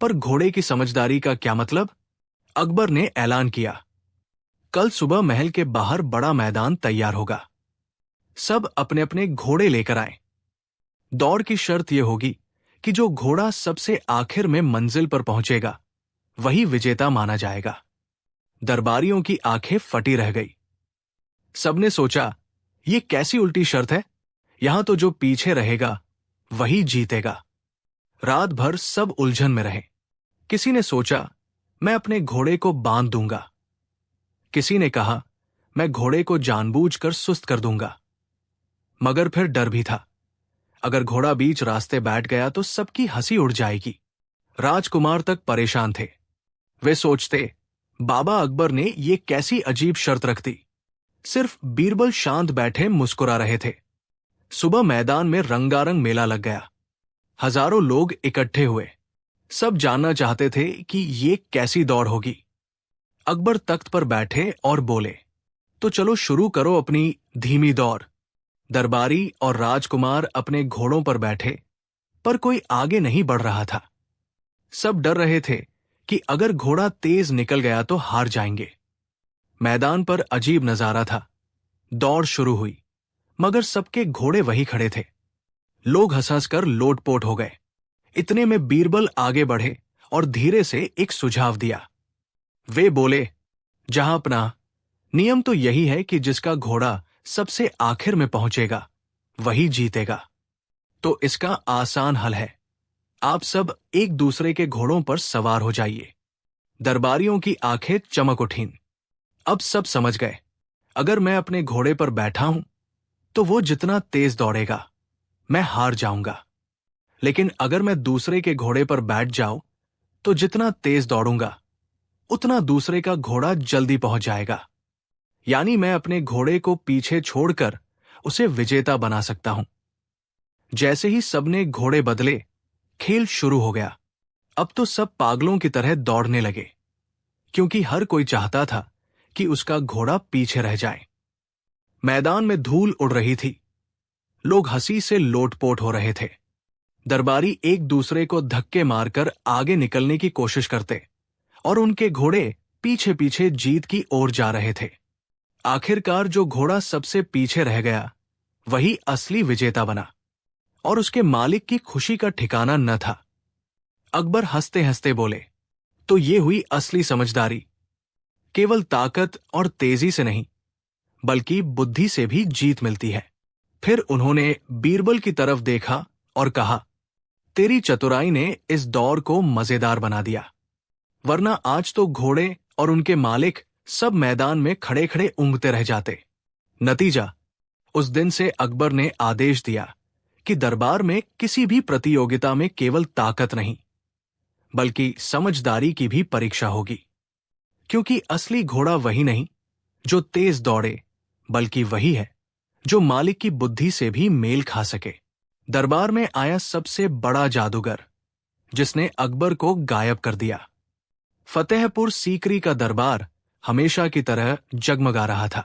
पर घोड़े की समझदारी का क्या मतलब? अकबर ने ऐलान किया, कल सुबह महल के बाहर बड़ा मैदान तैयार होगा। सब अपने अपने घोड़े लेकर आए। दौड़ की शर्त यह होगी कि जो घोड़ा सबसे आखिर में मंजिल पर पहुंचेगा वही विजेता माना जाएगा। दरबारियों की आंखें फटी रह गई। सबने सोचा, ये कैसी उल्टी शर्त है? यहां तो जो पीछे रहेगा वही जीतेगा। रात भर सब उलझन में रहे। किसी ने सोचा, मैं अपने घोड़े को बांध दूंगा। किसी ने कहा, मैं घोड़े को जानबूझकर सुस्त कर दूंगा। मगर फिर डर भी था, अगर घोड़ा बीच रास्ते बैठ गया तो सबकी हंसी उड़ जाएगी। राजकुमार तक परेशान थे। वे सोचते, बाबा अकबर ने ये कैसी अजीब शर्त रख दी। सिर्फ बीरबल शांत बैठे मुस्कुरा रहे थे। सुबह मैदान में रंगारंग मेला लग गया। हजारों लोग इकट्ठे हुए। सब जानना चाहते थे कि ये कैसी दौड़ होगी। अकबर तख्त पर बैठे और बोले, तो चलो शुरू करो अपनी धीमी दौड़। दरबारी और राजकुमार अपने घोड़ों पर बैठे, पर कोई आगे नहीं बढ़ रहा था। सब डर रहे थे कि अगर घोड़ा तेज निकल गया तो हार जाएंगे। मैदान पर अजीब नजारा था। दौड़ शुरू हुई, मगर सबके घोड़े वही खड़े थे। लोग हंस हंस कर लोटपोट हो गए। इतने में बीरबल आगे बढ़े और धीरे से एक सुझाव दिया। वे बोले, जहांपनाह, नियम तो यही है कि जिसका घोड़ा सबसे आखिर में पहुंचेगा वही जीतेगा। तो इसका आसान हल है, आप सब एक दूसरे के घोड़ों पर सवार हो जाइए। दरबारियों की आंखें चमक उठीं। अब सब समझ गए, अगर मैं अपने घोड़े पर बैठा हूं तो वो जितना तेज दौड़ेगा मैं हार जाऊंगा, लेकिन अगर मैं दूसरे के घोड़े पर बैठ जाऊं तो जितना तेज दौड़ूंगा उतना दूसरे का घोड़ा जल्दी पहुंच जाएगा। यानी मैं अपने घोड़े को पीछे छोड़कर उसे विजेता बना सकता हूं। जैसे ही सबने घोड़े बदले, खेल शुरू हो गया। अब तो सब पागलों की तरह दौड़ने लगे, क्योंकि हर कोई चाहता था कि उसका घोड़ा पीछे रह जाए। मैदान में धूल उड़ रही थी, लोग हंसी से लोटपोट हो रहे थे। दरबारी एक दूसरे को धक्के मारकर आगे निकलने की कोशिश करते और उनके घोड़े पीछे पीछे जीत की ओर जा रहे थे। आखिरकार जो घोड़ा सबसे पीछे रह गया वही असली विजेता बना, और उसके मालिक की खुशी का ठिकाना न था। अकबर हंसते हंसते बोले, तो ये हुई असली समझदारी। केवल ताकत और तेजी से नहीं, बल्कि बुद्धि से भी जीत मिलती है। फिर उन्होंने बीरबल की तरफ देखा और कहा, तेरी चतुराई ने इस दौर को मजेदार बना दिया, वरना आज तो घोड़े और उनके मालिक सब मैदान में खड़े खड़े ऊँघते रह जाते। नतीजा, उस दिन से अकबर ने आदेश दिया कि दरबार में किसी भी प्रतियोगिता में केवल ताकत नहीं, बल्कि समझदारी की भी परीक्षा होगी। क्योंकि असली घोड़ा वही नहीं जो तेज दौड़े, बल्कि वही है जो मालिक की बुद्धि से भी मेल खा सके। दरबार में आया सबसे बड़ा जादूगर, जिसने अकबर को गायब कर दिया। फतेहपुर सीकरी का दरबार हमेशा की तरह जगमगा रहा था।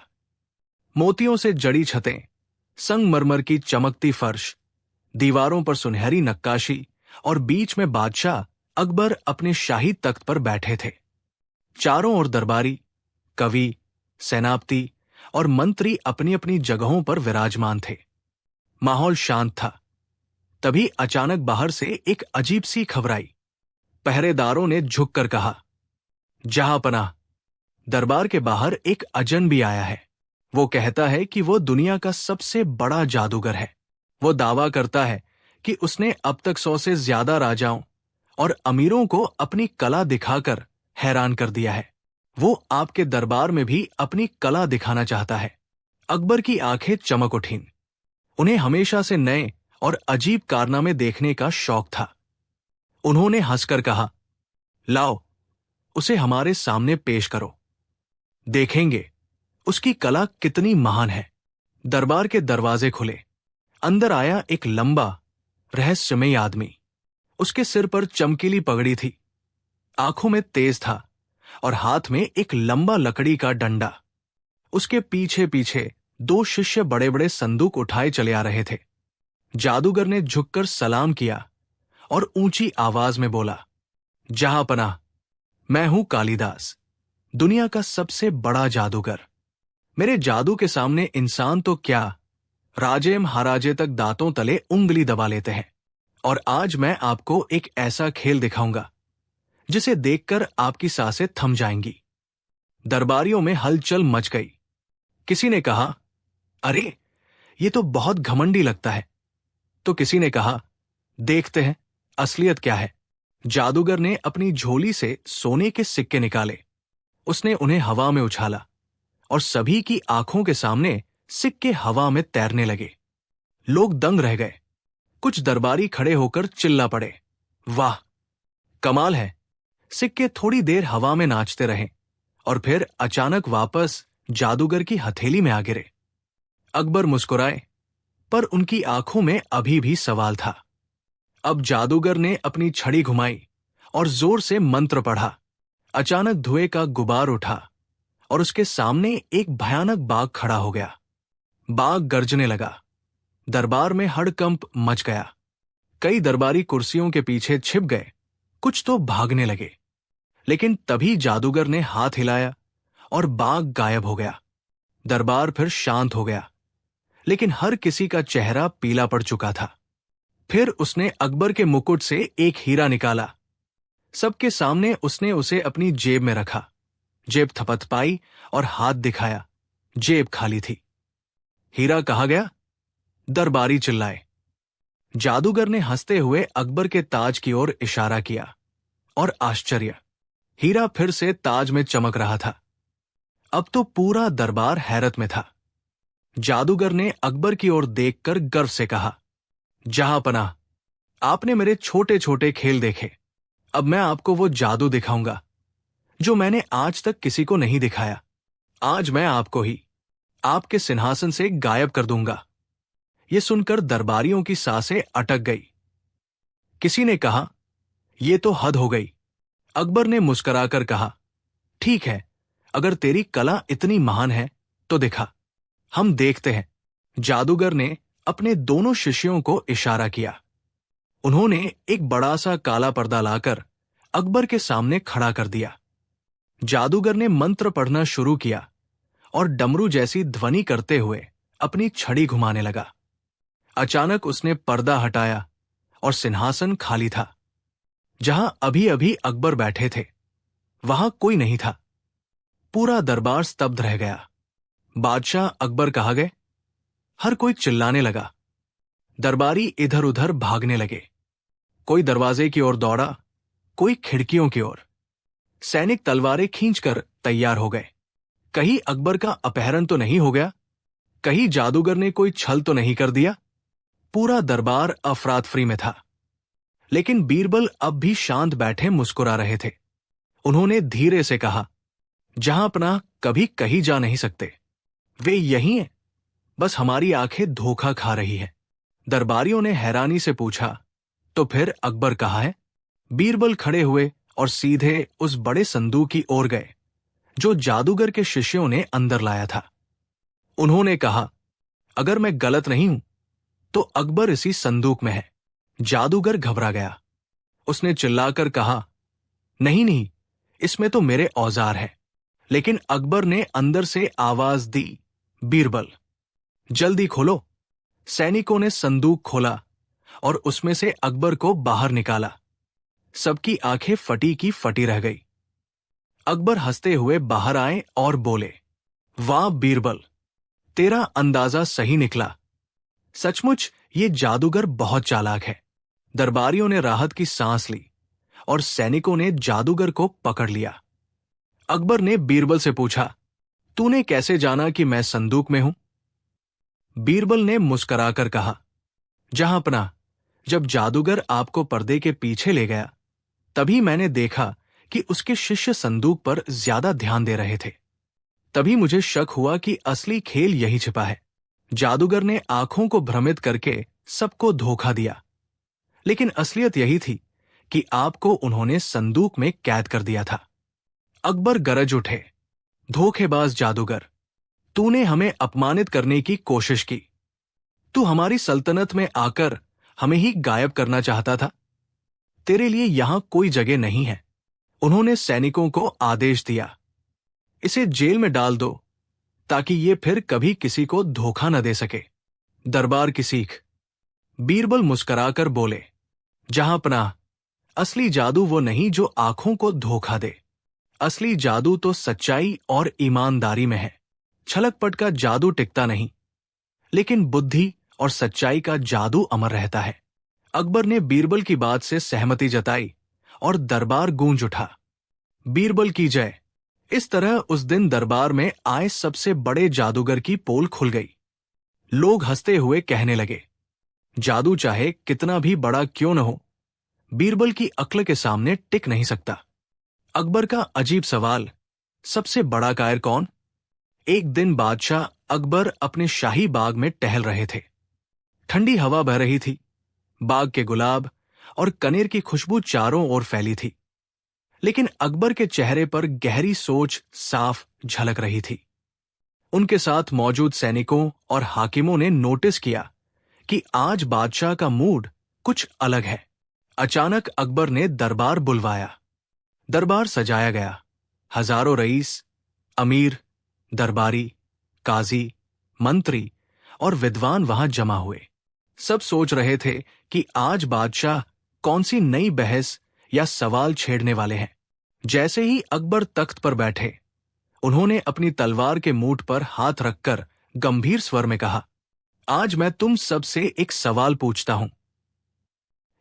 मोतियों से जड़ी छतें, संगमरमर की चमकती फर्श, दीवारों पर सुनहरी नक्काशी और बीच में बादशाह अकबर अपने शाही तख्त पर बैठे थे। चारों ओर दरबारी, कवि, सेनापति और मंत्री अपनी अपनी जगहों पर विराजमान थे। माहौल शांत था। तभी अचानक बाहर से एक अजीब सी खबर आई। पहरेदारों ने झुककर कहा, जहांपनाह, दरबार के बाहर एक अजनबी आया है। वो कहता है कि वो दुनिया का सबसे बड़ा जादूगर है। वो दावा करता है कि उसने अब तक 100 से ज्यादा राजाओं और अमीरों को अपनी कला दिखाकर हैरान कर दिया है। वो आपके दरबार में भी अपनी कला दिखाना चाहता है। अकबर की आंखें चमक उठीं। उन्हें हमेशा से नए और अजीब कारनामे देखने का शौक था। उन्होंने हंसकर कहा, लाओ, उसे हमारे सामने पेश करो। देखेंगे उसकी कला कितनी महान है। दरबार के दरवाजे खुले। अंदर आया एक लंबा, रहस्यमयी आदमी। उसके सिर पर चमकीली पगड़ी थी, आंखों में तेज था और हाथ में एक लंबा लकड़ी का डंडा। उसके पीछे पीछे 2 शिष्य बड़े बड़े संदूक उठाए चले आ रहे थे। जादूगर ने झुककर सलाम किया और ऊंची आवाज में बोला, जहांपनाह, मैं हूं कालिदास, दुनिया का सबसे बड़ा जादूगर। मेरे जादू के सामने इंसान तो क्या, राजे महाराजे तक दांतों तले उंगली दबा लेते हैं। और आज मैं आपको एक ऐसा खेल दिखाऊंगा जिसे देखकर आपकी सांसें थम जाएंगी। दरबारियों में हलचल मच गई। किसी ने कहा, अरे, ये तो बहुत घमंडी लगता है। तो किसी ने कहा, देखते हैं असलियत क्या है। जादूगर ने अपनी झोली से सोने के सिक्के निकाले। उसने उन्हें हवा में उछाला और सभी की आंखों के सामने सिक्के हवा में तैरने लगे। लोग दंग रह गए। कुछ दरबारी खड़े होकर चिल्ला पड़े, वाह, कमाल है। सिक्के थोड़ी देर हवा में नाचते रहे और फिर अचानक वापस जादूगर की हथेली में आ गिरे। अकबर मुस्कुराए, पर उनकी आंखों में अभी भी सवाल था। अब जादूगर ने अपनी छड़ी घुमाई और जोर से मंत्र पढ़ा। अचानक धुएं का गुबार उठा और उसके सामने एक भयानक बाघ खड़ा हो गया। बाघ गर्जने लगा। दरबार में हड़कंप मच गया। कई दरबारी कुर्सियों के पीछे छिप गए, कुछ तो भागने लगे। लेकिन तभी जादूगर ने हाथ हिलाया और बाघ गायब हो गया। दरबार फिर शांत हो गया, लेकिन हर किसी का चेहरा पीला पड़ चुका था। फिर उसने अकबर के मुकुट से एक हीरा निकाला। सबके सामने उसने उसे अपनी जेब में रखा। जेब थपथपाई और हाथ दिखाया। जेब खाली थी। हीरा कहाँ गया? दरबारी चिल्लाए। जादूगर ने हंसते हुए अकबर के ताज की ओर इशारा किया और आश्चर्य, हीरा फिर से ताज में चमक रहा था। अब तो पूरा दरबार हैरत में था। जादूगर ने अकबर की ओर देखकर गर्व से कहा, जहांपनाह, आपने मेरे छोटे छोटे खेल देखे, अब मैं आपको वो जादू दिखाऊंगा जो मैंने आज तक किसी को नहीं दिखाया। आज मैं आपको ही आपके सिंहासन से गायब कर दूंगा। यह सुनकर दरबारियों की सांसें अटक गई। किसी ने कहा, यह तो हद हो गई। अकबर ने मुस्कुराकर कहा, ठीक है, अगर तेरी कला इतनी महान है तो दिखा, हम देखते हैं। जादूगर ने अपने दोनों शिष्यों को इशारा किया। उन्होंने एक बड़ा सा काला पर्दा लाकर अकबर के सामने खड़ा कर दिया। जादूगर ने मंत्र पढ़ना शुरू किया और डमरू जैसी ध्वनि करते हुए अपनी छड़ी घुमाने लगा। अचानक उसने पर्दा हटाया और सिंहासन खाली था। जहां अभी अभी अकबर बैठे थे, वहां कोई नहीं था। पूरा दरबार स्तब्ध रह गया। बादशाह अकबर कहाँ गए? हर कोई चिल्लाने लगा। दरबारी इधर उधर भागने लगे। कोई दरवाजे की ओर दौड़ा, कोई खिड़कियों की ओर। सैनिक तलवारें खींचकर तैयार हो गए। कहीं अकबर का अपहरण तो नहीं हो गया? कहीं जादूगर ने कोई छल तो नहीं कर दिया? पूरा दरबार अफरातफरी में था। लेकिन बीरबल अब भी शांत बैठे मुस्कुरा रहे थे। उन्होंने धीरे से कहा, जहांपनाह कभी कहीं जा नहीं सकते। वे यहीं हैं, बस हमारी आंखें धोखा खा रही हैं। दरबारियों ने हैरानी से पूछा, तो फिर अकबर कहाँ है? बीरबल खड़े हुए और सीधे उस बड़े संदूक की ओर गए जो जादूगर के शिष्यों ने अंदर लाया था। उन्होंने कहा, अगर मैं गलत नहीं हूं तो अकबर इसी संदूक में है। जादूगर घबरा गया। उसने चिल्लाकर कहा, नहीं नहीं, इसमें तो मेरे औजार हैं। लेकिन अकबर ने अंदर से आवाज दी, बीरबल, जल्दी खोलो। सैनिकों ने संदूक खोला और उसमें से अकबर को बाहर निकाला। सबकी आंखें फटी की फटी रह गई। अकबर हंसते हुए बाहर आए और बोले, वाह बीरबल, तेरा अंदाजा सही निकला। सचमुच ये जादूगर बहुत चालाक है। दरबारियों ने राहत की सांस ली और सैनिकों ने जादूगर को पकड़ लिया। अकबर ने बीरबल से पूछा, तूने कैसे जाना कि मैं संदूक में हूं? बीरबल ने मुस्कुराकर कहा, जहांपनाह, जब जादूगर आपको पर्दे के पीछे ले गया, तभी मैंने देखा कि उसके शिष्य संदूक पर ज्यादा ध्यान दे रहे थे। तभी मुझे शक हुआ कि असली खेल यही छिपा है। जादूगर ने आंखों को भ्रमित करके सबको धोखा दिया, लेकिन असलियत यही थी कि आपको उन्होंने संदूक में कैद कर दिया था। अकबर गरज उठे, धोखेबाज जादूगर, तूने हमें अपमानित करने की कोशिश की। तू हमारी सल्तनत में आकर हमें ही गायब करना चाहता था। तेरे लिए यहां कोई जगह नहीं है। उन्होंने सैनिकों को आदेश दिया, इसे जेल में डाल दो ताकि ये फिर कभी किसी को धोखा न दे सके। दरबार की सीख। बीरबल मुस्कुराकर बोले, जहांपनाह, असली जादू वो नहीं जो आंखों को धोखा दे। असली जादू तो सच्चाई और ईमानदारी में है। छलकपट का जादू टिकता नहीं, लेकिन बुद्धि और सच्चाई का जादू अमर रहता है। अकबर ने बीरबल की बात से सहमति जताई और दरबार गूंज उठा, बीरबल की जय। इस तरह उस दिन दरबार में आए सबसे बड़े जादूगर की पोल खुल गई। लोग हंसते हुए कहने लगे, जादू चाहे कितना भी बड़ा क्यों न हो, बीरबल की अक्ल के सामने टिक नहीं सकता। अकबर का अजीब सवाल, सबसे बड़ा कायर कौन? एक दिन बादशाह अकबर अपने शाही बाग में टहल रहे थे। ठंडी हवा बह रही थी। बाग के गुलाब और कनेर की खुशबू चारों ओर फैली थी। लेकिन अकबर के चेहरे पर गहरी सोच साफ झलक रही थी। उनके साथ मौजूद सैनिकों और हाकिमों ने नोटिस किया कि आज बादशाह का मूड कुछ अलग है। अचानक अकबर ने दरबार बुलवाया। दरबार सजाया गया। हजारों रईस, अमीर, दरबारी, काजी, मंत्री और विद्वान वहां जमा हुए। सब सोच रहे थे कि आज बादशाह कौन सी नई बहस या सवाल छेड़ने वाले हैं। जैसे ही अकबर तख्त पर बैठे, उन्होंने अपनी तलवार के मूठ पर हाथ रखकर गंभीर स्वर में कहा, आज मैं तुम सबसे एक सवाल पूछता हूं।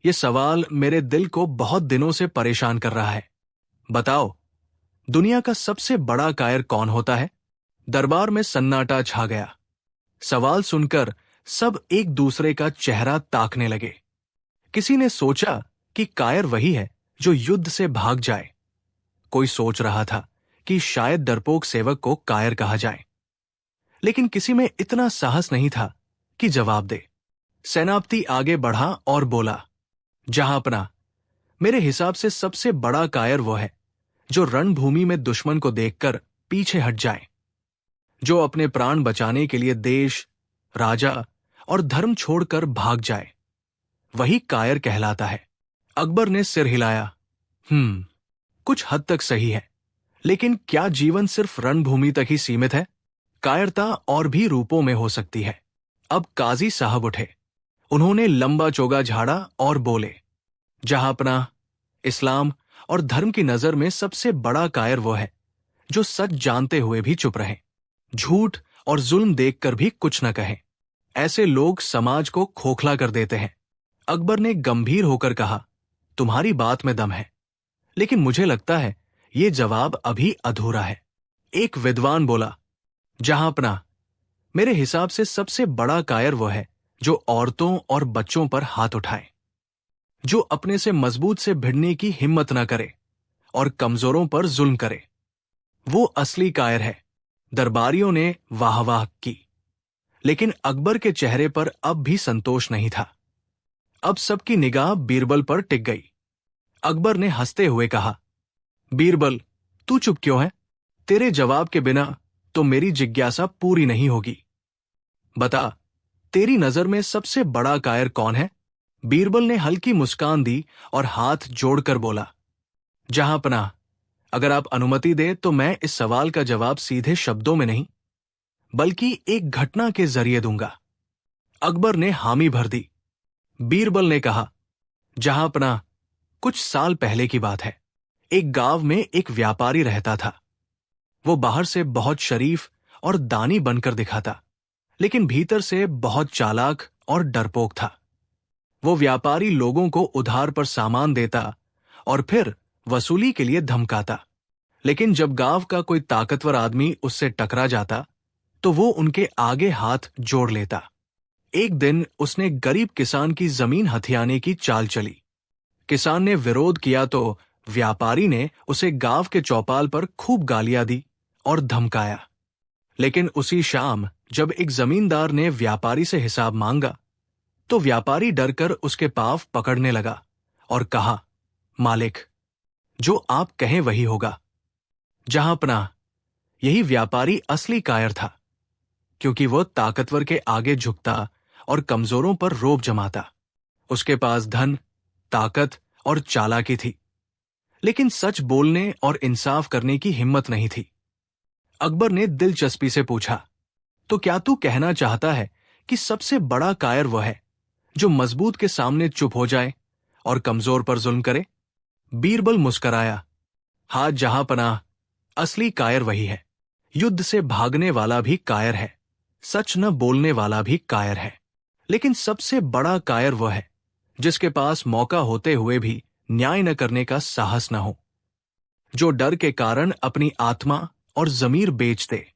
ये सवाल मेरे दिल को बहुत दिनों से परेशान कर रहा है। बताओ, दुनिया का सबसे बड़ा कायर कौन होता है? दरबार में सन्नाटा छा गया। सवाल सुनकर सब एक दूसरे का चेहरा ताकने लगे। किसी ने सोचा कि कायर वही है जो युद्ध से भाग जाए। कोई सोच रहा था कि शायद डरपोक सेवक को कायर कहा जाए, लेकिन किसी में इतना साहस नहीं था कि जवाब दे। सेनापति आगे बढ़ा और बोला, जहांपना, मेरे हिसाब से सबसे बड़ा कायर वो है जो रणभूमि में दुश्मन को देखकर पीछे हट जाए, जो अपने प्राण बचाने के लिए देश, राजा और धर्म छोड़कर भाग जाए। वही कायर कहलाता है। अकबर ने सिर हिलाया। कुछ हद तक सही है, लेकिन क्या जीवन सिर्फ रणभूमि तक ही सीमित है? कायरता और भी रूपों में हो सकती है। अब काजी साहब उठे। उन्होंने लंबा चोगा झाड़ा और बोले, जहांपना, इस्लाम और धर्म की नजर में सबसे बड़ा कायर वो है जो सच जानते हुए भी चुप रहे, झूठ और जुल्म देखकर भी कुछ न कहे। ऐसे लोग समाज को खोखला कर देते हैं। अकबर ने गंभीर होकर कहा, तुम्हारी बात में दम है, लेकिन मुझे लगता है ये जवाब अभी अधूरा है। एक विद्वान बोला, जहांपना, मेरे हिसाब से सबसे बड़ा कायर वो है जो औरतों और बच्चों पर हाथ उठाए, जो अपने से मजबूत से भिड़ने की हिम्मत न करे और कमजोरों पर जुल्म करे। वो असली कायर है। दरबारियों ने वाह वाह की, लेकिन अकबर के चेहरे पर अब भी संतोष नहीं था। अब सबकी निगाह बीरबल पर टिक गई। अकबर ने हंसते हुए कहा, बीरबल, तू चुप क्यों है? तेरे जवाब के बिना तो मेरी जिज्ञासा पूरी नहीं होगी। बता, तेरी नजर में सबसे बड़ा कायर कौन है? बीरबल ने हल्की मुस्कान दी और हाथ जोड़कर बोला, जहांपना, अगर आप अनुमति दें तो मैं इस सवाल का जवाब सीधे शब्दों में नहीं, बल्कि एक घटना के जरिए दूंगा। अकबर ने हामी भर दी। बीरबल ने कहा, जहांपना, कुछ साल पहले की बात है। एक गांव में एक व्यापारी रहता था। वो बाहर से बहुत शरीफ और दानी बनकर दिखा था, लेकिन भीतर से बहुत चालाक और डरपोक था। वो व्यापारी लोगों को उधार पर सामान देता और फिर वसूली के लिए धमकाता, लेकिन जब गांव का कोई ताकतवर आदमी उससे टकरा जाता तो वो उनके आगे हाथ जोड़ लेता। एक दिन उसने गरीब किसान की जमीन हथियाने की चाल चली। किसान ने विरोध किया तो व्यापारी ने उसे गांव के चौपाल पर खूब गालियां दी और धमकाया। लेकिन उसी शाम जब एक जमींदार ने व्यापारी से हिसाब मांगा तो व्यापारी डरकर उसके पांव पकड़ने लगा और कहा, मालिक, जो आप कहें वही होगा। जहांपना, यही व्यापारी असली कायर था, क्योंकि वो ताकतवर के आगे झुकता और कमजोरों पर रोब जमाता। उसके पास धन, ताकत और चालाकी थी, लेकिन सच बोलने और इंसाफ करने की हिम्मत नहीं थी। अकबर ने दिलचस्पी से पूछा, तो क्या तू कहना चाहता है कि सबसे बड़ा कायर वह है जो मजबूत के सामने चुप हो जाए और कमजोर पर जुल्म करे? बीरबल मुस्कराया, हाँ जहांपनाह, असली कायर वही है। युद्ध से भागने वाला भी कायर है, सच न बोलने वाला भी कायर है, लेकिन सबसे बड़ा कायर वह है जिसके पास मौका होते हुए भी न्याय न करने का साहस न हो, जो डर के कारण अपनी आत्मा और जमीर बेच दे।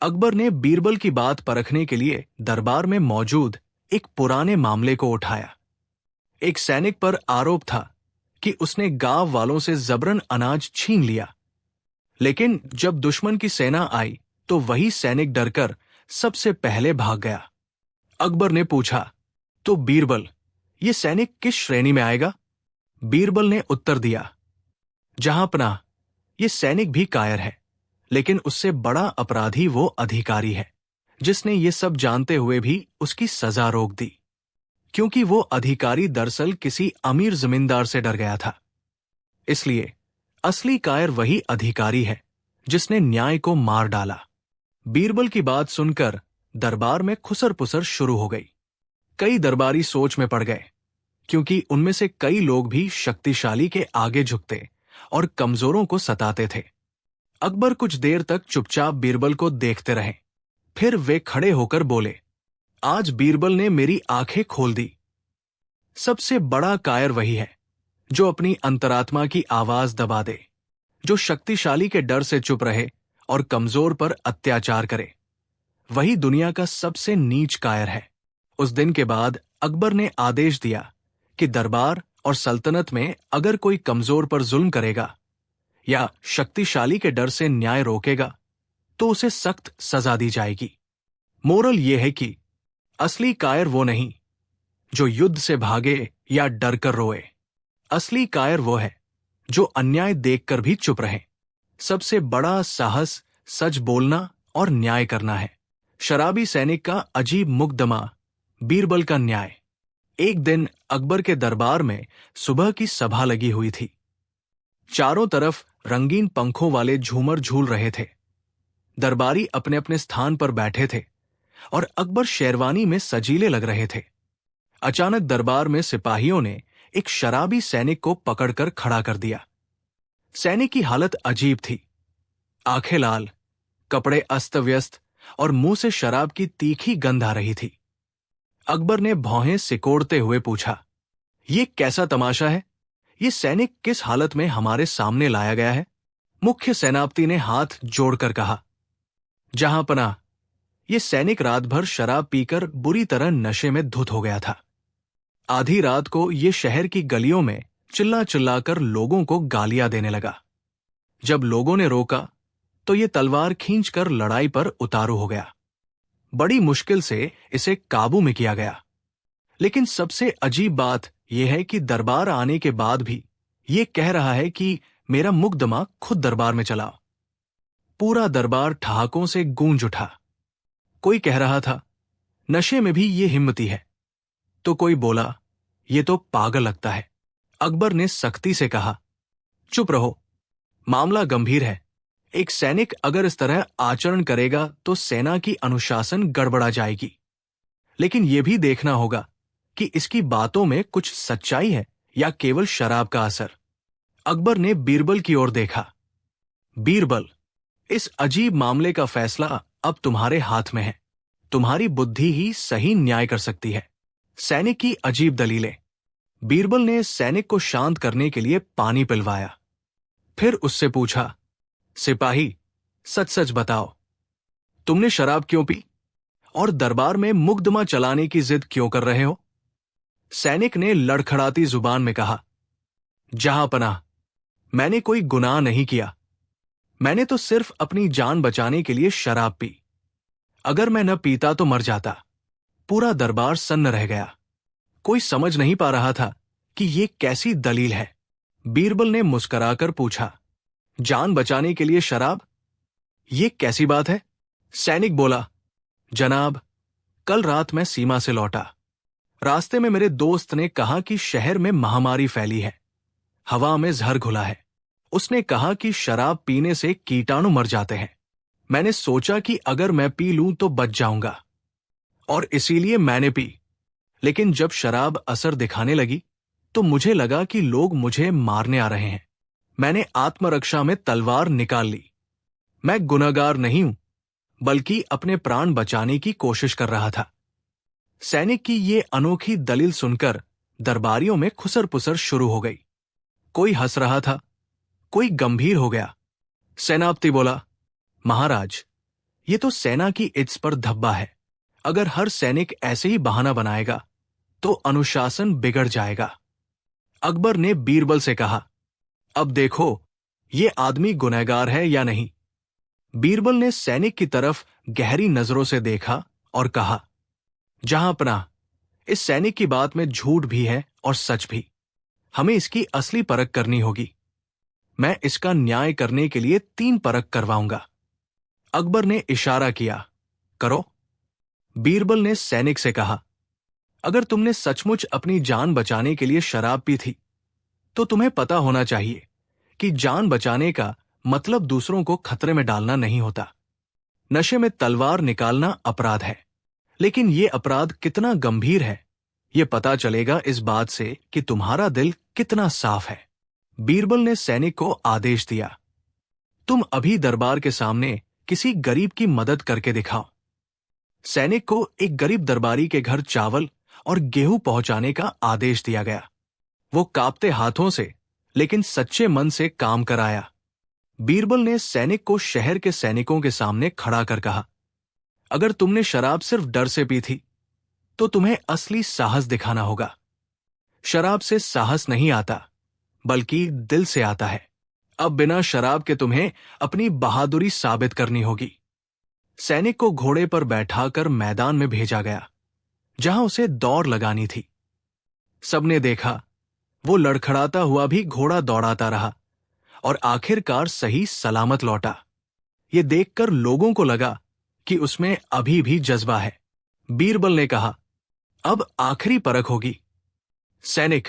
अकबर ने बीरबल की बात परखने के लिए दरबार में मौजूद एक पुराने मामले को उठाया। एक सैनिक पर आरोप था कि उसने गांव वालों से जबरन अनाज छीन लिया, लेकिन जब दुश्मन की सेना आई तो वही सैनिक डरकर सबसे पहले भाग गया। अकबर ने पूछा, तो बीरबल, ये सैनिक किस श्रेणी में आएगा? बीरबल ने उत्तर दिया, जहांपनाह, ये सैनिक भी कायर है, लेकिन उससे बड़ा अपराधी वो अधिकारी है जिसने ये सब जानते हुए भी उसकी सजा रोक दी, क्योंकि वो अधिकारी दरअसल किसी अमीर जमींदार से डर गया था। इसलिए असली कायर वही अधिकारी है जिसने न्याय को मार डाला। बीरबल की बात सुनकर दरबार में खुसर पुसर शुरू हो गई। कई दरबारी सोच में पड़ गए, क्योंकि उनमें से कई लोग भी शक्तिशाली के आगे झुकते और कमजोरों को सताते थे। अकबर कुछ देर तक चुपचाप बीरबल को देखते रहे। फिर वे खड़े होकर बोले, आज बीरबल ने मेरी आंखें खोल दी। सबसे बड़ा कायर वही है जो अपनी अंतरात्मा की आवाज दबा दे, जो शक्तिशाली के डर से चुप रहे और कमजोर पर अत्याचार करे। वही दुनिया का सबसे नीच कायर है। उस दिन के बाद अकबर ने आदेश दिया कि दरबार और सल्तनत में अगर कोई कमजोर पर जुल्म करेगा या शक्तिशाली के डर से न्याय रोकेगा तो उसे सख्त सजा दी जाएगी। मोरल यह है कि असली कायर वो नहीं जो युद्ध से भागे या डर कर रोए। असली कायर वो है जो अन्याय देखकर भी चुप रहे। सबसे बड़ा साहस सच बोलना और न्याय करना है। शराबी सैनिक का अजीब मुकदमा, बीरबल का न्याय। एक दिन अकबर के दरबार में सुबह की सभा लगी हुई थी। चारों तरफ रंगीन पंखों वाले झूमर झूल रहे थे। दरबारी अपने अपने स्थान पर बैठे थे और अकबर शेरवानी में सजीले लग रहे थे। अचानक दरबार में सिपाहियों ने एक शराबी सैनिक को पकड़कर खड़ा कर दिया। सैनिक की हालत अजीब थी। आंखें लाल, कपड़े अस्त व्यस्त और मुंह से शराब की तीखी गंध आ रही थी। अकबर ने भौहें सिकोड़ते हुए पूछा, ये कैसा तमाशा है? ये सैनिक किस हालत में हमारे सामने लाया गया है? मुख्य सेनापति ने हाथ जोड़कर कहा, जहांपनाह, ये सैनिक रात भर शराब पीकर बुरी तरह नशे में धुत हो गया था। आधी रात को ये शहर की गलियों में चिल्ला चिल्लाकर लोगों को गालियां देने लगा। जब लोगों ने रोका तो ये तलवार खींचकर लड़ाई पर उतारू हो गया। बड़ी मुश्किल से इसे काबू में किया गया। लेकिन सबसे अजीब बात यह है कि दरबार आने के बाद भी ये कह रहा है कि मेरा मुकदमा खुद दरबार में चलाओ। पूरा दरबार ठहाकों से गूंज उठा। कोई कह रहा था, नशे में भी ये हिम्मती है, तो कोई बोला, ये तो पागल लगता है। अकबर ने सख्ती से कहा, चुप रहो, मामला गंभीर है। एक सैनिक अगर इस तरह आचरण करेगा तो सेना की अनुशासन गड़बड़ा जाएगी। लेकिन यह भी देखना होगा कि इसकी बातों में कुछ सच्चाई है या केवल शराब का असर। अकबर ने बीरबल की ओर देखा। बीरबल, इस अजीब मामले का फैसला अब तुम्हारे हाथ में है। तुम्हारी बुद्धि ही सही न्याय कर सकती है। सैनिक की अजीब दलीलें। बीरबल ने सैनिक को शांत करने के लिए पानी पिलवाया। फिर उससे पूछा, सिपाही, सच सच बताओ, तुमने शराब क्यों पी और दरबार में मुकदमा चलाने की जिद क्यों कर रहे हो? सैनिक ने लड़खड़ाती जुबान में कहा, जहांपनाह, मैंने कोई गुनाह नहीं किया। मैंने तो सिर्फ अपनी जान बचाने के लिए शराब पी। अगर मैं न पीता तो मर जाता। पूरा दरबार सन्न रह गया। कोई समझ नहीं पा रहा था कि ये कैसी दलील है। बीरबल ने मुस्कुराकर पूछा, जान बचाने के लिए शराब? ये कैसी बात है? सैनिक बोला, जनाब, कल रात मैं सीमा से लौटा। रास्ते में मेरे दोस्त ने कहा कि शहर में महामारी फैली है, हवा में जहर घुला है। उसने कहा कि शराब पीने से कीटाणु मर जाते हैं। मैंने सोचा कि अगर मैं पी लूं तो बच जाऊंगा, और इसीलिए मैंने पी। लेकिन जब शराब असर दिखाने लगी तो मुझे लगा कि लोग मुझे मारने आ रहे हैं। मैंने आत्मरक्षा में तलवार निकाल ली। मैं गुनहगार नहीं हूं, बल्कि अपने प्राण बचाने की कोशिश कर रहा था। सैनिक की ये अनोखी दलील सुनकर दरबारियों में खुसर पुसर शुरू हो गई। कोई हंस रहा था, कोई गंभीर हो गया। सेनापति बोला, महाराज, ये तो सेना की इज्जत पर धब्बा है। अगर हर सैनिक ऐसे ही बहाना बनाएगा तो अनुशासन बिगड़ जाएगा। अकबर ने बीरबल से कहा, अब देखो ये आदमी गुनहगार है या नहीं। बीरबल ने सैनिक की तरफ गहरी नजरों से देखा और कहा, जहांपनाह, इस सैनिक की बात में झूठ भी है और सच भी। हमें इसकी असली परख करनी होगी। मैं इसका न्याय करने के लिए 3 परख करवाऊंगा। अकबर ने इशारा किया, करो। बीरबल ने सैनिक से कहा, अगर तुमने सचमुच अपनी जान बचाने के लिए शराब पी थी तो तुम्हें पता होना चाहिए कि जान बचाने का मतलब दूसरों को खतरे में डालना नहीं होता। नशे में तलवार निकालना अपराध है, लेकिन यह अपराध कितना गंभीर है यह पता चलेगा इस बात से कि तुम्हारा दिल कितना साफ है। बीरबल ने सैनिक को आदेश दिया, तुम अभी दरबार के सामने किसी गरीब की मदद करके दिखाओ। सैनिक को एक गरीब दरबारी के घर चावल और गेहूं पहुंचाने का आदेश दिया गया। वो कांपते हाथों से लेकिन सच्चे मन से काम कराया। बीरबल ने सैनिक को शहर के सैनिकों के सामने खड़ा कर कहा, अगर तुमने शराब सिर्फ डर से पी थी तो तुम्हें असली साहस दिखाना होगा। शराब से साहस नहीं आता, बल्कि दिल से आता है। अब बिना शराब के तुम्हें अपनी बहादुरी साबित करनी होगी। सैनिक को घोड़े पर बैठाकर मैदान में भेजा गया, जहां उसे दौड़ लगानी थी। सबने देखा, वो लड़खड़ाता हुआ भी घोड़ा दौड़ाता रहा और आखिरकार सही सलामत लौटा। ये देखकर लोगों को लगा कि उसमें अभी भी जज्बा है। बीरबल ने कहा, अब आखिरी परख होगी। सैनिक,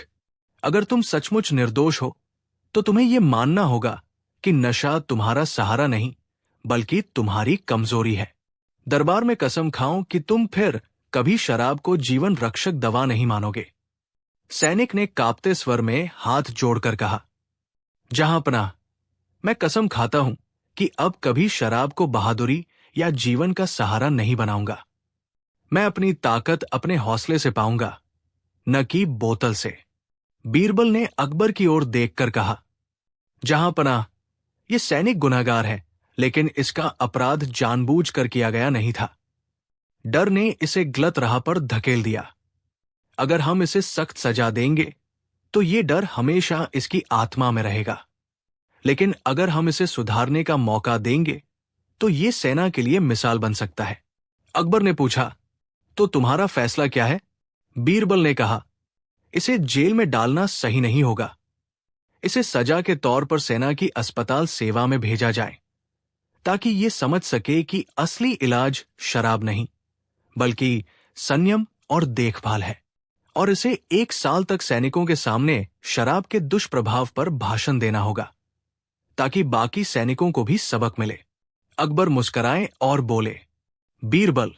अगर तुम सचमुच निर्दोष हो तो तुम्हें यह मानना होगा कि नशा तुम्हारा सहारा नहीं, बल्कि तुम्हारी कमजोरी है। दरबार में कसम खाओ कि तुम फिर कभी शराब को जीवन रक्षक दवा नहीं मानोगे। सैनिक ने कांपते स्वर में हाथ जोड़कर कहा, जहांपनाह, मैं कसम खाता हूं कि अब कभी शराब को बहादुरी या जीवन का सहारा नहीं बनाऊंगा। मैं अपनी ताकत अपने हौसले से पाऊंगा, न कि बोतल से। बीरबल ने अकबर की ओर देखकर कहा, जहांपनाह, यह सैनिक गुनहगार है, लेकिन इसका अपराध जानबूझकर किया गया नहीं था। डर ने इसे गलत राह पर धकेल दिया। अगर हम इसे सख्त सजा देंगे तो ये डर हमेशा इसकी आत्मा में रहेगा, लेकिन अगर हम इसे सुधारने का मौका देंगे तो ये सेना के लिए मिसाल बन सकता है। अकबर ने पूछा, तो तुम्हारा फैसला क्या है? बीरबल ने कहा, इसे जेल में डालना सही नहीं होगा। इसे सजा के तौर पर सेना की अस्पताल सेवा में भेजा जाए, ताकि ये समझ सके कि असली इलाज शराब नहीं, बल्कि संयम और देखभाल है। और इसे 1 साल तक सैनिकों के सामने शराब के दुष्प्रभाव पर भाषण देना होगा, ताकि बाकी सैनिकों को भी सबक मिले। अकबर मुस्कुराए और बोले, बीरबल,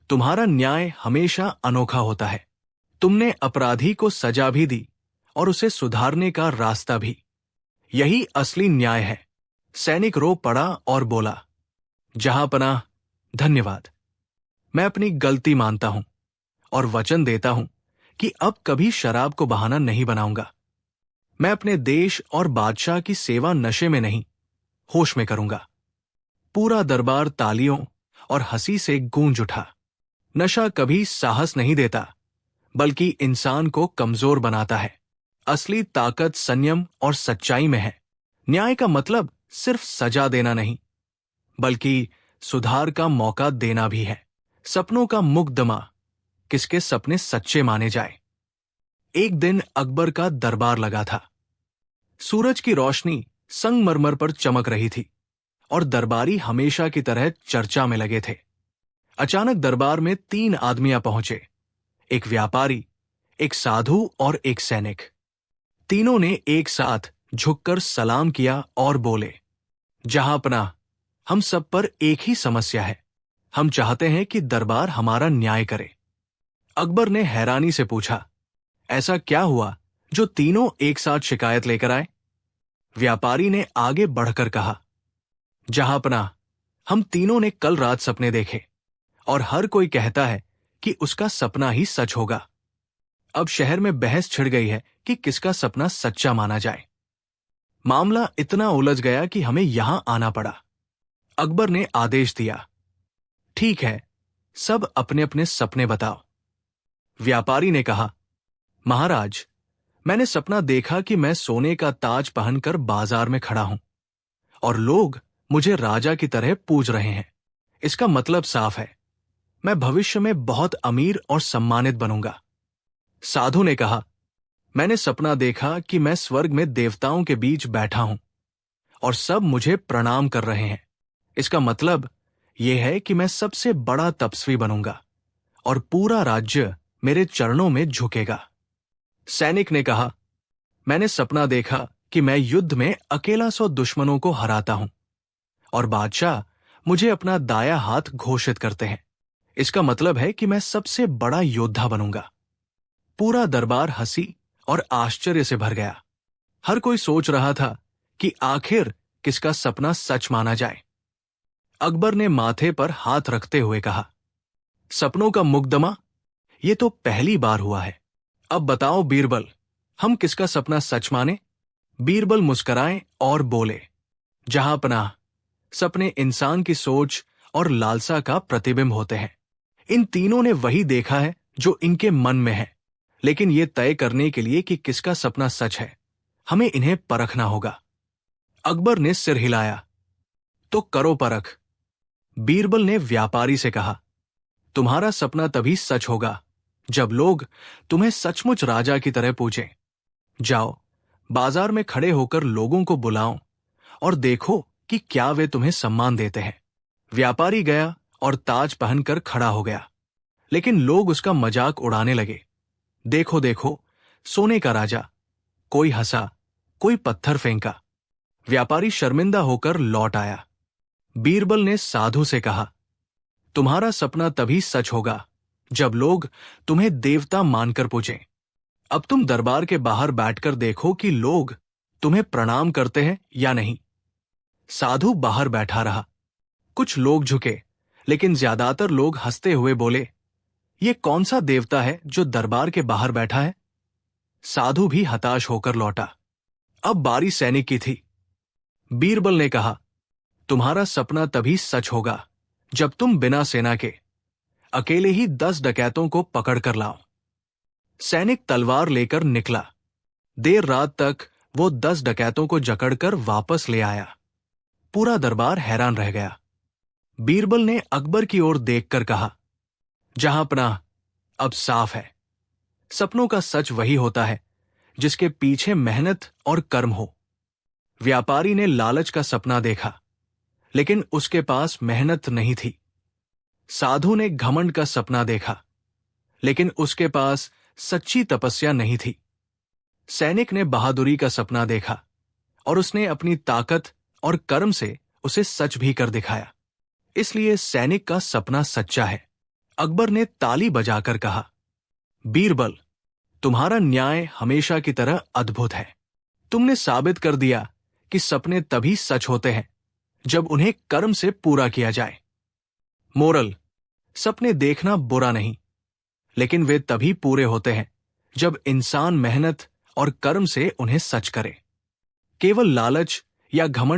तुम्हारा न्याय हमेशा अनोखा होता है। तुमने अपराधी को सजा भी दी और उसे सुधारने का रास्ता भी। यही असली न्याय है। सैनिक रो पड़ा और बोला, जहांपनाह, धन्यवाद। मैं अपनी गलती मानता हूं और वचन देता हूं कि अब कभी शराब को बहाना नहीं बनाऊंगा। मैं अपने देश और बादशाह की सेवा नशे में नहीं, होश में करूंगा। पूरा दरबार तालियों और हंसी से गूंज उठा। नशा कभी साहस नहीं देता, बल्कि इंसान को कमजोर बनाता है। असली ताकत संयम और सच्चाई में है। न्याय का मतलब सिर्फ सजा देना नहीं, बल्कि सुधार का मौका देना भी है। सपनों का मुकदमा, किसके सपने सच्चे माने जाए। एक दिन अकबर का दरबार लगा था। सूरज की रोशनी संगमरमर पर चमक रही थी और दरबारी हमेशा की तरह चर्चा में लगे थे। अचानक दरबार में 3 आदमियां पहुंचे, एक व्यापारी, एक साधु और एक सैनिक। तीनों ने एक साथ झुककर सलाम किया और बोले, जहांपनाह, हम सब पर एक ही समस्या है। हम चाहते हैं कि दरबार हमारा न्याय करे। अकबर ने हैरानी से पूछा, ऐसा क्या हुआ जो तीनों एक साथ शिकायत लेकर आए? व्यापारी ने आगे बढ़कर कहा, जहांपनाह, हम तीनों ने कल रात सपने देखे और हर कोई कहता है कि उसका सपना ही सच होगा। अब शहर में बहस छिड़ गई है कि किसका सपना सच्चा माना जाए। मामला इतना उलझ गया कि हमें यहां आना पड़ा। अकबर ने आदेश दिया, ठीक है, सब अपने अपने सपने बताओ। व्यापारी ने कहा, महाराज, मैंने सपना देखा कि मैं सोने का ताज पहनकर बाजार में खड़ा हूं और लोग मुझे राजा की तरह पूज रहे हैं। इसका मतलब साफ है, मैं भविष्य में बहुत अमीर और सम्मानित बनूंगा। साधु ने कहा, मैंने सपना देखा कि मैं स्वर्ग में देवताओं के बीच बैठा हूं और सब मुझे प्रणाम कर रहे हैं। इसका मतलब यह है कि मैं सबसे बड़ा तपस्वी बनूंगा और पूरा राज्य मेरे चरणों में झुकेगा। सैनिक ने कहा, मैंने सपना देखा कि मैं युद्ध में अकेला 100 दुश्मनों को हराता हूं और बादशाह मुझे अपना दाया हाथ घोषित करते हैं। इसका मतलब है कि मैं सबसे बड़ा योद्धा बनूंगा। पूरा दरबार हंसी और आश्चर्य से भर गया। हर कोई सोच रहा था कि आखिर किसका सपना सच माना जाए। अकबर ने माथे पर हाथ रखते हुए कहा, सपनों का मुकदमा, ये तो पहली बार हुआ है। अब बताओ बीरबल, हम किसका सपना सच माने? बीरबल मुस्कुराए और बोले, जहां पनाह, सपने इंसान की सोच और लालसा का प्रतिबिंब होते हैं। इन तीनों ने वही देखा है जो इनके मन में है, लेकिन ये तय करने के लिए कि किसका सपना सच है, हमें इन्हें परखना होगा। अकबर ने सिर हिलाया। तो करो परख। बीरबल ने व्यापारी से कहा, तुम्हारा सपना तभी सच होगा जब लोग तुम्हें सचमुच राजा की तरह पूछें। जाओ, बाजार में खड़े होकर लोगों को बुलाओ और देखो कि क्या वे तुम्हें सम्मान देते हैं। व्यापारी गया और ताज पहनकर खड़ा हो गया, लेकिन लोग उसका मजाक उड़ाने लगे। देखो देखो, सोने का राजा। कोई हंसा, कोई पत्थर फेंका। व्यापारी शर्मिंदा होकर लौट आया। बीरबल ने साधु से कहा, तुम्हारा सपना तभी सच होगा जब लोग तुम्हें देवता मानकर पूजें। अब तुम दरबार के बाहर बैठकर देखो कि लोग तुम्हें प्रणाम करते हैं या नहीं। साधु बाहर बैठा रहा। कुछ लोग झुके, लेकिन ज्यादातर लोग हंसते हुए बोले, ये कौन सा देवता है जो दरबार के बाहर बैठा है? साधु भी हताश होकर लौटा। अब बारी सैनिक की थी। बीरबल ने कहा, तुम्हारा सपना तभी सच होगा जब तुम बिना सेना के अकेले ही 10 डकैतों को पकड़ कर लाओ। सैनिक तलवार लेकर निकला। देर रात तक वो 10 डकैतों को जकड़कर वापस ले आया। पूरा दरबार हैरान रह गया। बीरबल ने अकबर की ओर देखकर कहा, जहां पनाह, अब साफ है, सपनों का सच वही होता है जिसके पीछे मेहनत और कर्म हो। व्यापारी ने लालच का सपना देखा, लेकिन उसके पास मेहनत नहीं थी। साधु ने घमंड का सपना देखा, लेकिन उसके पास सच्ची तपस्या नहीं थी। सैनिक ने बहादुरी का सपना देखा और उसने अपनी ताकत और कर्म से उसे सच भी कर दिखाया। इसलिए सैनिक का सपना सच्चा है। अकबर ने ताली बजाकर कहा, बीरबल, तुम्हारा न्याय हमेशा की तरह अद्भुत है। तुमने साबित कर दिया कि सपने तभी सच होते हैं जब उन्हें कर्म से पूरा किया जाए। मोरल, सपने देखना बुरा नहीं, लेकिन वे तभी पूरे होते हैं जब इंसान मेहनत और कर्म से उन्हें सच करे। केवल लालच या घमंड